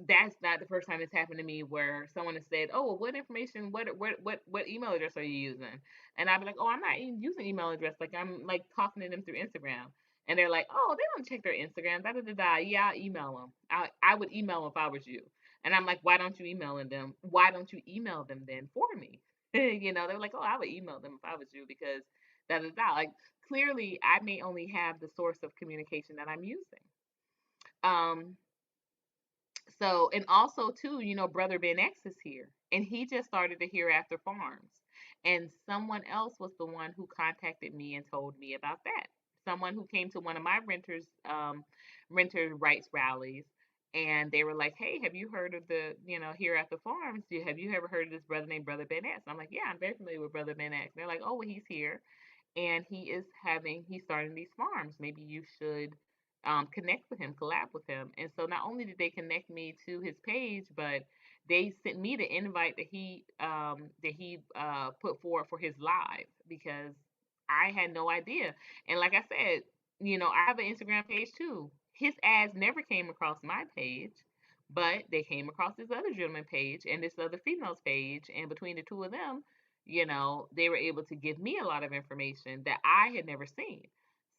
that's not the first time it's happened to me where someone has said, "Oh, well, what information, what email address are you using?" And I'd be like, "Oh, I'm not even using email address. Like I'm like talking to them through Instagram." And they're like, "Oh, they don't check their Instagram. Da da da da." Yeah, I'll email them. I would email them if I was you. And I'm like, "Why don't you email them? Why don't you email them then for me?" They're like, "Oh, I would email them if I was you because da da da." Like clearly, I may only have the source of communication that I'm using. Um, so, and also too, brother Ben X is here, and he just started the Hereafter Farms, and someone else was the one who contacted me and told me about that. Someone who came to one of my renter rights rallies, and they were like, "Hey, have you heard of the, Hereafter Farms? Have you ever heard of this brother named Brother Ben X?" I'm like, "Yeah, I'm very familiar with Brother Ben X." They're like, "Oh, well, he's here." and he's starting these farms. Maybe you should connect with him, collab with him. And so not only did they connect me to his page, but they sent me the invite that he put forward for his live, because I had no idea. And like I said, I have an Instagram page too. His ads never came across my page, but they came across this other gentleman page and this other female's page, and between the two of them, they were able to give me a lot of information that I had never seen.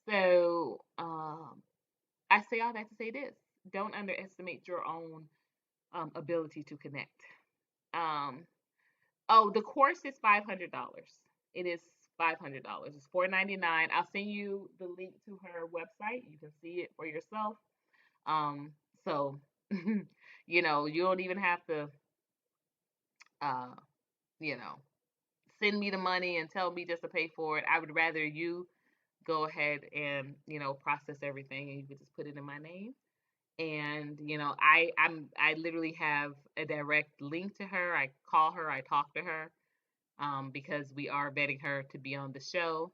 So I say all that to say this: don't underestimate your own ability to connect. Um, oh, the course is $500. It is $500. It's $499. I'll send you the link to her website. You can see it for yourself. Um, so you don't even have to, uh, you know, send me the money and tell me just to pay for it. I would rather you go ahead and process everything, and you could just put it in my name. And I literally have a direct link to her. I call her, I talk to her, because we are vetting her to be on the show.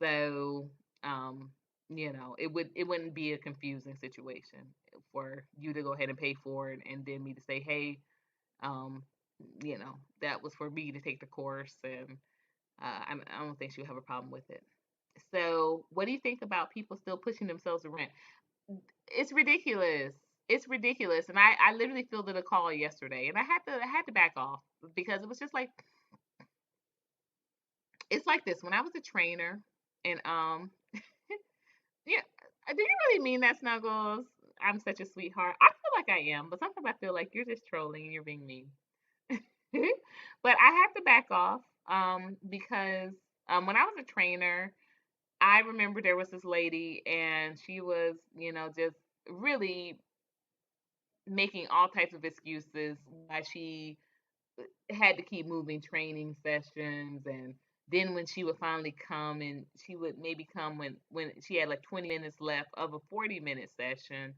So um, it wouldn't be a confusing situation for you to go ahead and pay for it, and then me to say, hey, um, that was for me to take the course, and I don't think she would have a problem with it. So, what do you think about people still pushing themselves to rent? It's ridiculous. It's ridiculous, and I literally fielded a call yesterday, and I had to back off, because it was just like, it's like this. When I was a trainer, and yeah, do you really mean that, Snuggles? I'm such a sweetheart. I feel like I am, but sometimes I feel like you're just trolling and you're being mean. But I have to back off, because when I was a trainer, I remember there was this lady, and she was, just really making all types of excuses why she had to keep moving training sessions. And then when she would finally come, and she would maybe come when she had like 20 minutes left of a 40-minute session,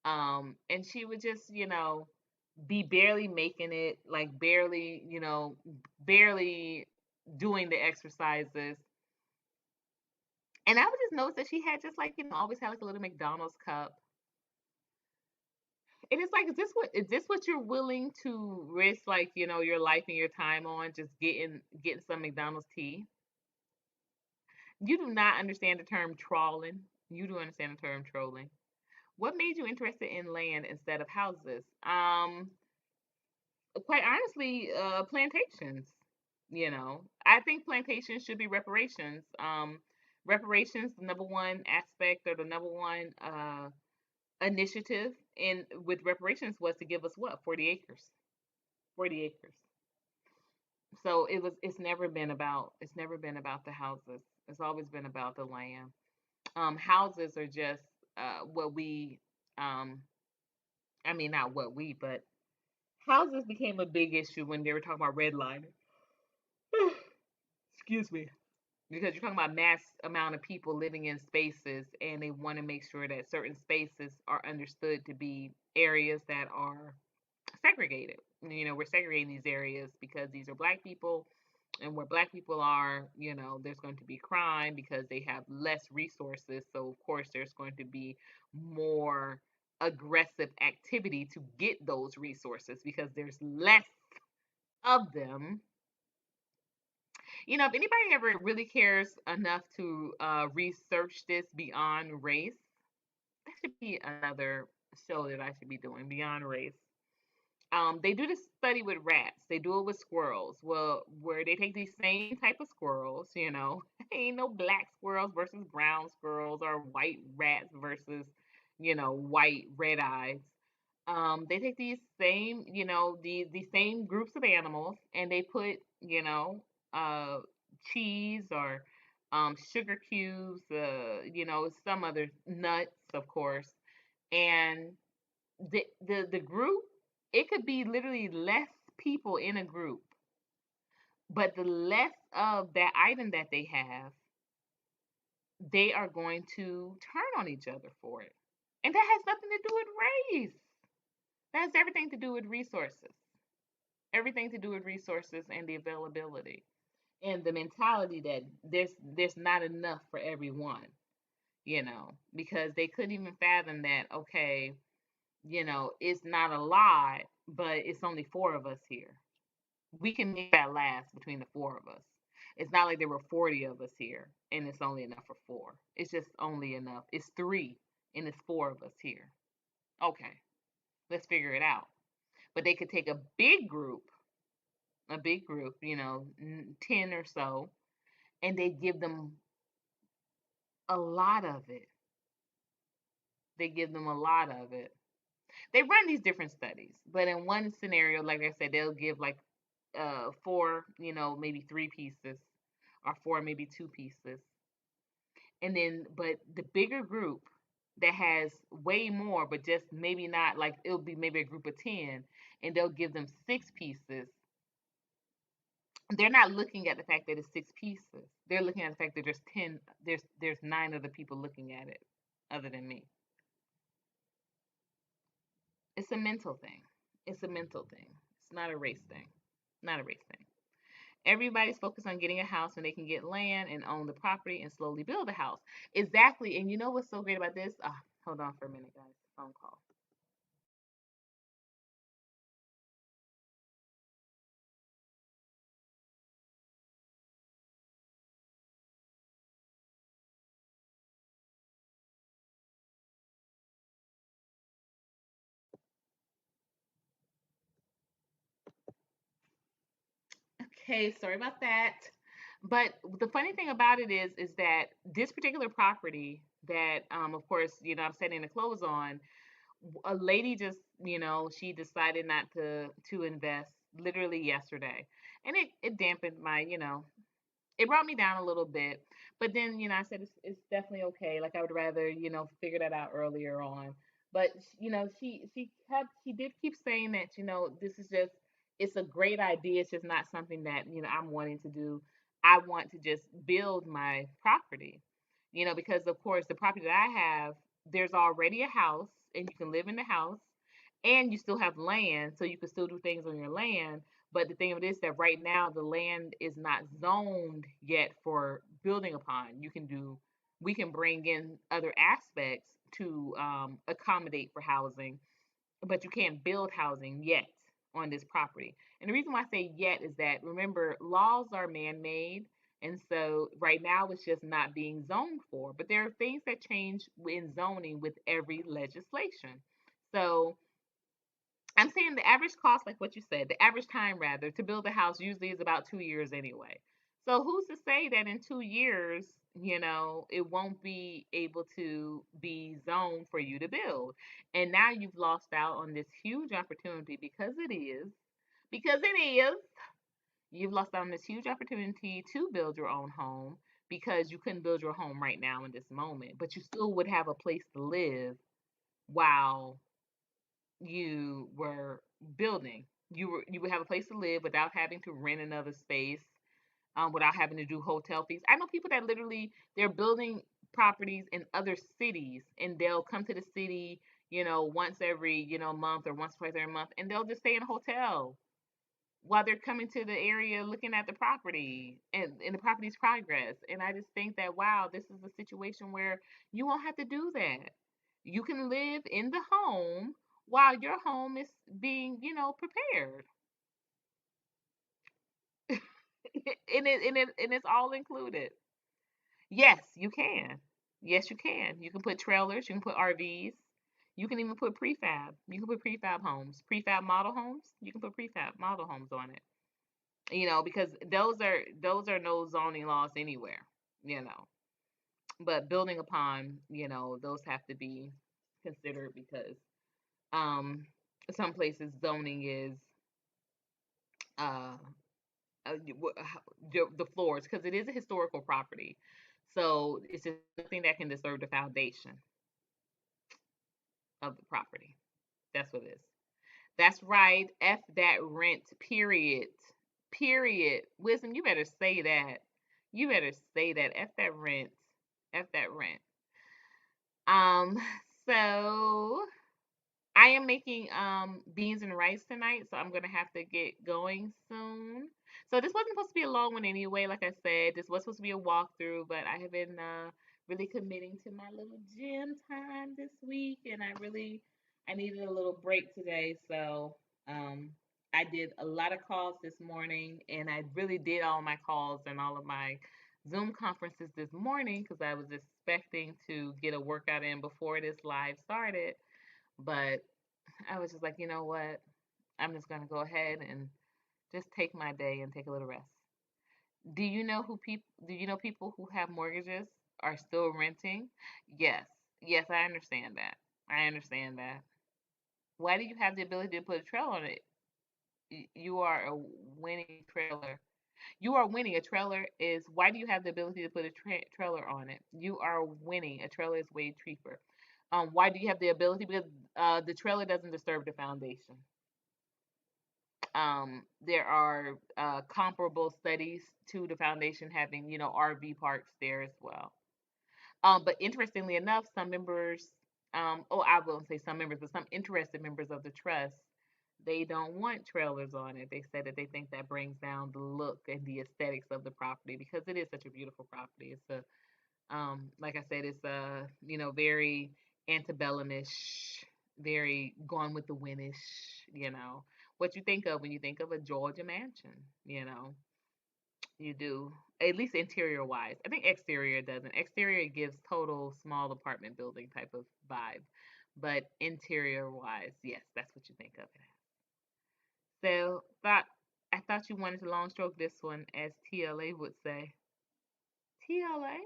and she would just, be barely making it, like barely, barely doing the exercises. And I would just notice that she had just like, always had like a little McDonald's cup. And it's like, is this what you're willing to risk, like, your life and your time on, just getting some McDonald's tea? You do not understand the term trawling. You do understand the term trolling. What made you interested in land instead of houses? Quite honestly, plantations. I think plantations should be reparations. Reparations, the number one aspect, or the number one initiative in with reparations, was to give us what, 40 acres. 40 acres. So it's never been about the houses. It's always been about the land. Houses are just what we um I mean, not what we, but houses became a big issue when they were talking about redlining. Excuse me. Because you're talking about mass amount of people living in spaces, and they want to make sure that certain spaces are understood to be areas that are segregated. We're segregating these areas because these are black people, and where black people are, there's going to be crime because they have less resources. So of course there's going to be more aggressive activity to get those resources because there's less of them. If anybody ever really cares enough to research this beyond race, that should be another show that I should be doing, beyond race. They do this study with rats. They do it with squirrels. Well, where they take these same type of squirrels, ain't no black squirrels versus brown squirrels, or white rats versus, white red eyes. They take these same, the same groups of animals, and they put, uh, cheese, or sugar cubes, some other nuts, of course, and the group, it could be literally less people in a group, but the less of that item that they have, they are going to turn on each other for it. And that has nothing to do with race. That has everything to do with resources. Everything to do with resources and the availability. and the mentality that there's not enough for everyone, because they couldn't even fathom that, okay, it's not a lot, but it's only four of us here. We can make that last between the four of us. It's not like there were 40 of us here and it's only enough for four. It's just only enough. It's three and it's four of us here. Okay, let's figure it out. But they could take a big group, 10 or so, and they give them a lot of it. They give them a lot of it. They run these different studies, but in one scenario, like I said, they'll give like four, maybe three pieces, or four, maybe two pieces. And then, but the bigger group that has way more, but just maybe not like it'll be maybe a group of 10, and they'll give them six pieces. They're not looking at the fact that it's six pieces. They're looking at the fact that there's 10, there's nine other people looking at it other than me. It's a mental thing. It's a mental thing. It's not a race thing. Not a race thing. Everybody's focused on getting a house when they can get land and own the property and slowly build a house. Exactly. And you know what's so great about this? Hold on for a minute, guys. Phone call. Okay, sorry about that. But the funny thing about it is that this particular property that, of course, I'm setting the close on, a lady just, she decided not to invest literally yesterday, and it dampened my, it brought me down a little bit. But then, I said it's definitely okay. Like I would rather, figure that out earlier on. But she did keep saying that, this is just it's a great idea. It's just not something that, I'm wanting to do. I want to just build my property. Because of course the property that I have, there's already a house and you can live in the house and you still have land, so you can still do things on your land. But the thing of it is that right now the land is not zoned yet for building upon. We can bring in other aspects to accommodate for housing, but you can't build housing yet on this property. And the reason why I say yet is that, remember, laws are man-made, and so right now it's just not being zoned for. But there are things that change in zoning with every legislation. So I'm saying the average cost, like what you said, the average time rather to build a house usually is about 2 years anyway. So who's to say that in 2 years, it won't be able to be zoned for you to build? And now you've lost out on this huge opportunity because it is, you've lost out on this huge opportunity to build your own home because you couldn't build your home right now in this moment, but you still would have a place to live while you were building. You would have a place to live without having to rent another space, without having to do hotel fees. I know people that literally they're building properties in other cities and they'll come to the city, once every, month or once twice every month, and they'll just stay in a hotel while they're coming to the area looking at the property and the property's progress. And I just think that, wow, this is a situation where you won't have to do that. You can live in the home while your home is being, prepared. And it's all included. Yes, you can. Yes, you can. You can put trailers, you can put RVs, you can even put prefab. You can put prefab homes, prefab model homes. You can put prefab model homes on it. Because those are no zoning laws anywhere, you know. But building upon, those have to be considered because um some places zoning is uh the floors because it is a historical property. So it's just something that can disturb the foundation of the property. That's what it is. That's right. F that rent, period. Period. Wisdom, you better say that. You better say that. F that rent. F that rent. Um, so I am making beans and rice tonight, so I'm gonna have to get going soon. So this wasn't supposed to be a long one anyway. Like I said, this was supposed to be a walkthrough, but I have been really committing to my little gym time this week, and I needed a little break today. So um, I did a lot of calls this morning, and I really did all my calls and all of my Zoom conferences this morning because I was expecting to get a workout in before this live started. But I was just like, you know what? I'm just gonna go ahead and just take my day and take a little rest. Do you know people who have mortgages are still renting? Yes. Yes, I understand that. I understand that. Why do you have the ability to put a trailer on it? You are a winning trailer. You are winning. A trailer is why do you have the ability to put a trailer on it? You are winning. A trailer is way cheaper. Why do you have the ability? Because the trailer doesn't disturb the foundation. There are comparable studies to the foundation having, RV parks there as well. But interestingly enough, some members, I won't say some members, but some interested members of the trust, they don't want trailers on it. They said that they think that brings down the look and the aesthetics of the property because it is such a beautiful property. It's like I said, it's very antebellumish, very gone with the windish, what you think of when you think of a Georgia mansion, you know, you do, at least interior wise. I think exterior doesn't. Exterior gives total small apartment building type of vibe, but interior wise, yes, that's what you think of it as. So I thought you wanted to long stroke this one, as TLA would say. TLA?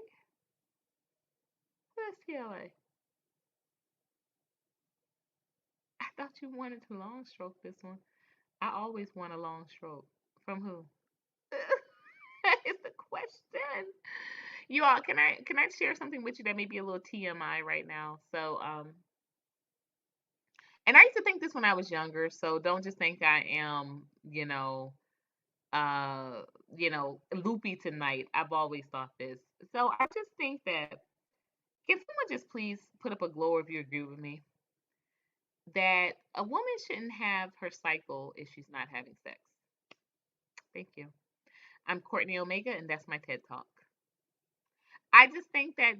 Who's TLA? I thought you wanted to long stroke this one. I always want a long stroke. From who? That is the question. You all, can I share something with you that may be a little TMI right now? So, and I used to think this when I was younger, so don't just think I am, uh, loopy tonight. I've always thought this. So I just think that can someone just please put up a glow if you agree with me that a woman shouldn't have her cycle if she's not having sex. Thank you. I'm Courtney Omega, and that's my TED Talk. I just think that,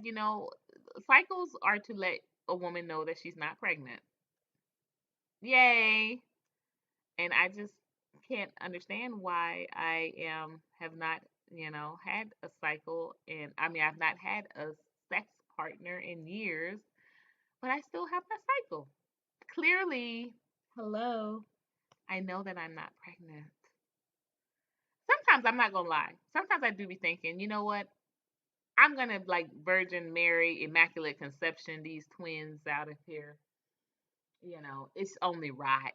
cycles are to let a woman know that she's not pregnant. Yay. And I just can't understand why I have not, had a cycle. And I mean, I've not had a sex partner in years, but I still have my cycle. Clearly, hello, I know that I'm not pregnant. Sometimes I'm not gonna lie. Sometimes I do be thinking, you know what? I'm gonna like Virgin Mary, Immaculate Conception, these twins out of here. It's only right.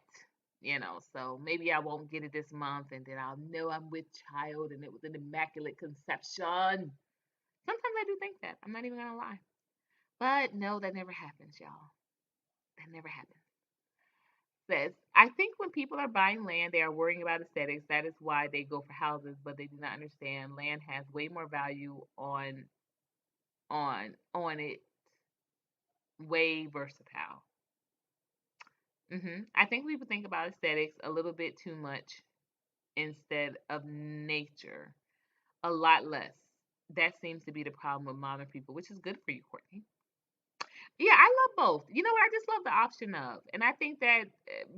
So maybe I won't get it this month, and then I'll know I'm with child, and it was an Immaculate Conception. Sometimes I do think that. I'm not even gonna lie, but no, that never happens, y'all. That never happens. Says, I think when people are buying land, they are worrying about aesthetics. That is why they go for houses, but they do not understand land has way more value on it, way versatile. I think people think about aesthetics a little bit too much instead of nature, a lot less. That seems to be the problem with modern people, which is good for you, Courtney. Yeah, I love both. You know what? I just love the option of, and I think that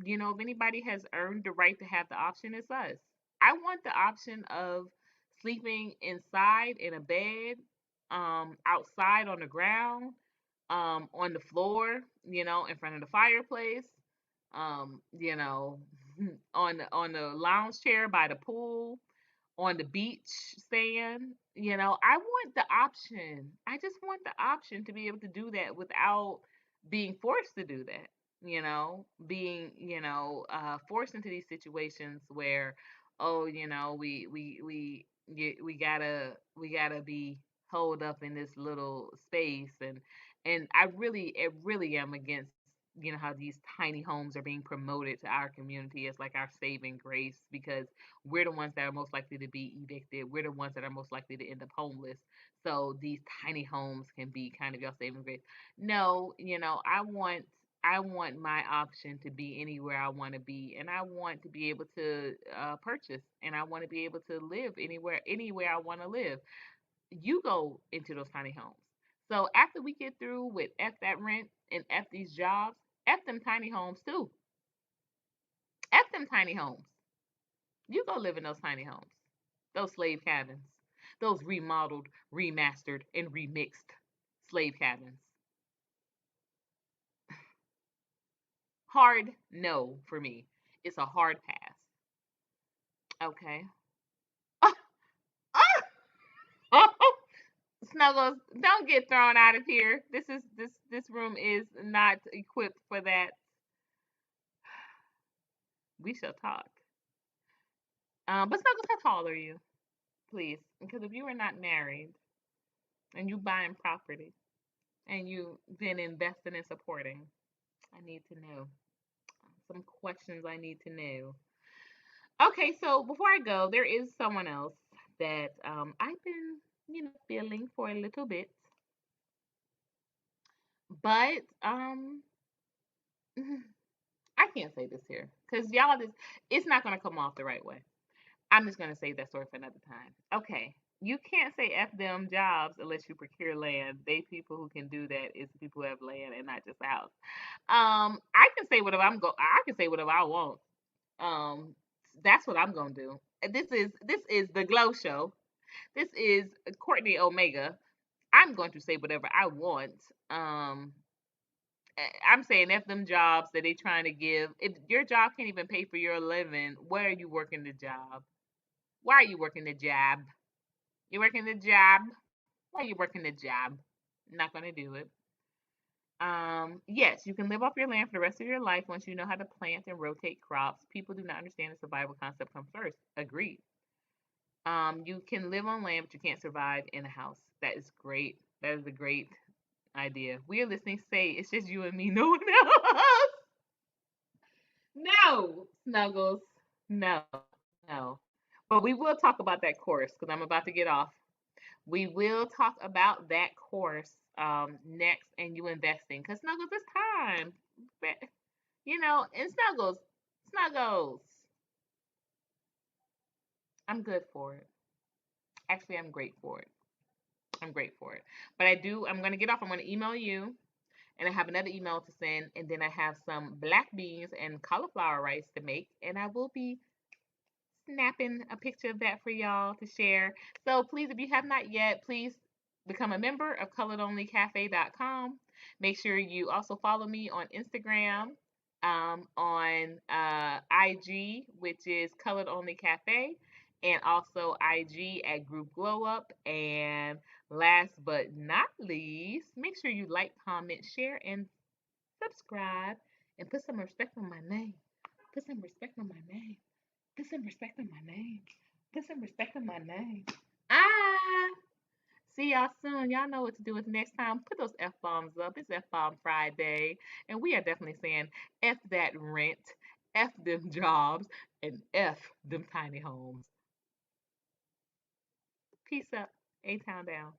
if anybody has earned the right to have the option, it's us. I want the option of sleeping inside in a bed, outside on the ground, on the floor, in front of the fireplace, on the lounge chair by the pool, on the beach sand. I want the option. I just want the option to be able to do that without being forced to do that. Being forced into these situations where, oh, we gotta be holed up in this little space, and I really am against how these tiny homes are being promoted to our community as like our saving grace because we're the ones that are most likely to be evicted. We're the ones that are most likely to end up homeless. So these tiny homes can be kind of your saving grace. No, I want my option to be anywhere I want to be, and I want to be able to purchase, and I want to be able to live anywhere I want to live. You go into those tiny homes. So after we get through with F that rent and F these jobs, F them tiny homes too. F them tiny homes. You go live in those tiny homes, those slave cabins, those remodeled, remastered, and remixed slave cabins. Hard no for me. It's a hard pass. Okay. Snuggles, don't get thrown out of here. This room is not equipped for that. We shall talk. But Snuggles, how tall are you, please? Because if you are not married and you buying property and you've been investing and supporting, I need to know some questions. I need to know. Okay, so before I go, there is someone else that I've been, feeling for a little bit, but I can't say this here because y'all just it's not gonna come off the right way. I'm just gonna save that story for another time. Okay. You can't say F them jobs unless you procure land. They people who can do that is the people who have land and not just a house. I can say whatever I can say whatever I want. Um that's what I'm gonna do. This is the Glow Show. This is Courtney Omega. I'm going to say whatever I want. Um I'm saying F them jobs that they trying to give. If your job can't even pay for your living, why are you working the job? Why are you working the job? You working the job? Why are you working the job? Not gonna do it. Yes, you can live off your land for the rest of your life once you know how to plant and rotate crops. People do not understand the survival concept comes first. Agreed. You can live on land, but you can't survive in a house. That is great. That is a great idea. We are listening. Say it's just you and me. No one else. No, Snuggles. No, no. But we will talk about that course because I'm about to get off. We will talk about that course next and you investing because Snuggles, it's time. And Snuggles, I'm good for it. Actually, I'm great for it. I'm great for it. But I'm going to get off. I'm going to email you and I have another email to send. And then I have some black beans and cauliflower rice to make. And I will be snapping a picture of that for y'all to share. So please, if you have not yet, please become a member of coloredonlycafe.com. Make sure you also follow me on Instagram, on IG, which is Colored Only Cafe, and also IG at Group Glow Up. And last but not least, make sure you like, comment, share, and subscribe, and put some respect on my name. Put some respect on my name. Put some respect on my name. Put some respect on my name. Ah, see y'all soon. Y'all know what to do with next time. Put those F bombs up. It's F bomb Friday. And we are definitely saying F that rent, F them jobs, and F them tiny homes. Peace up. A Town down.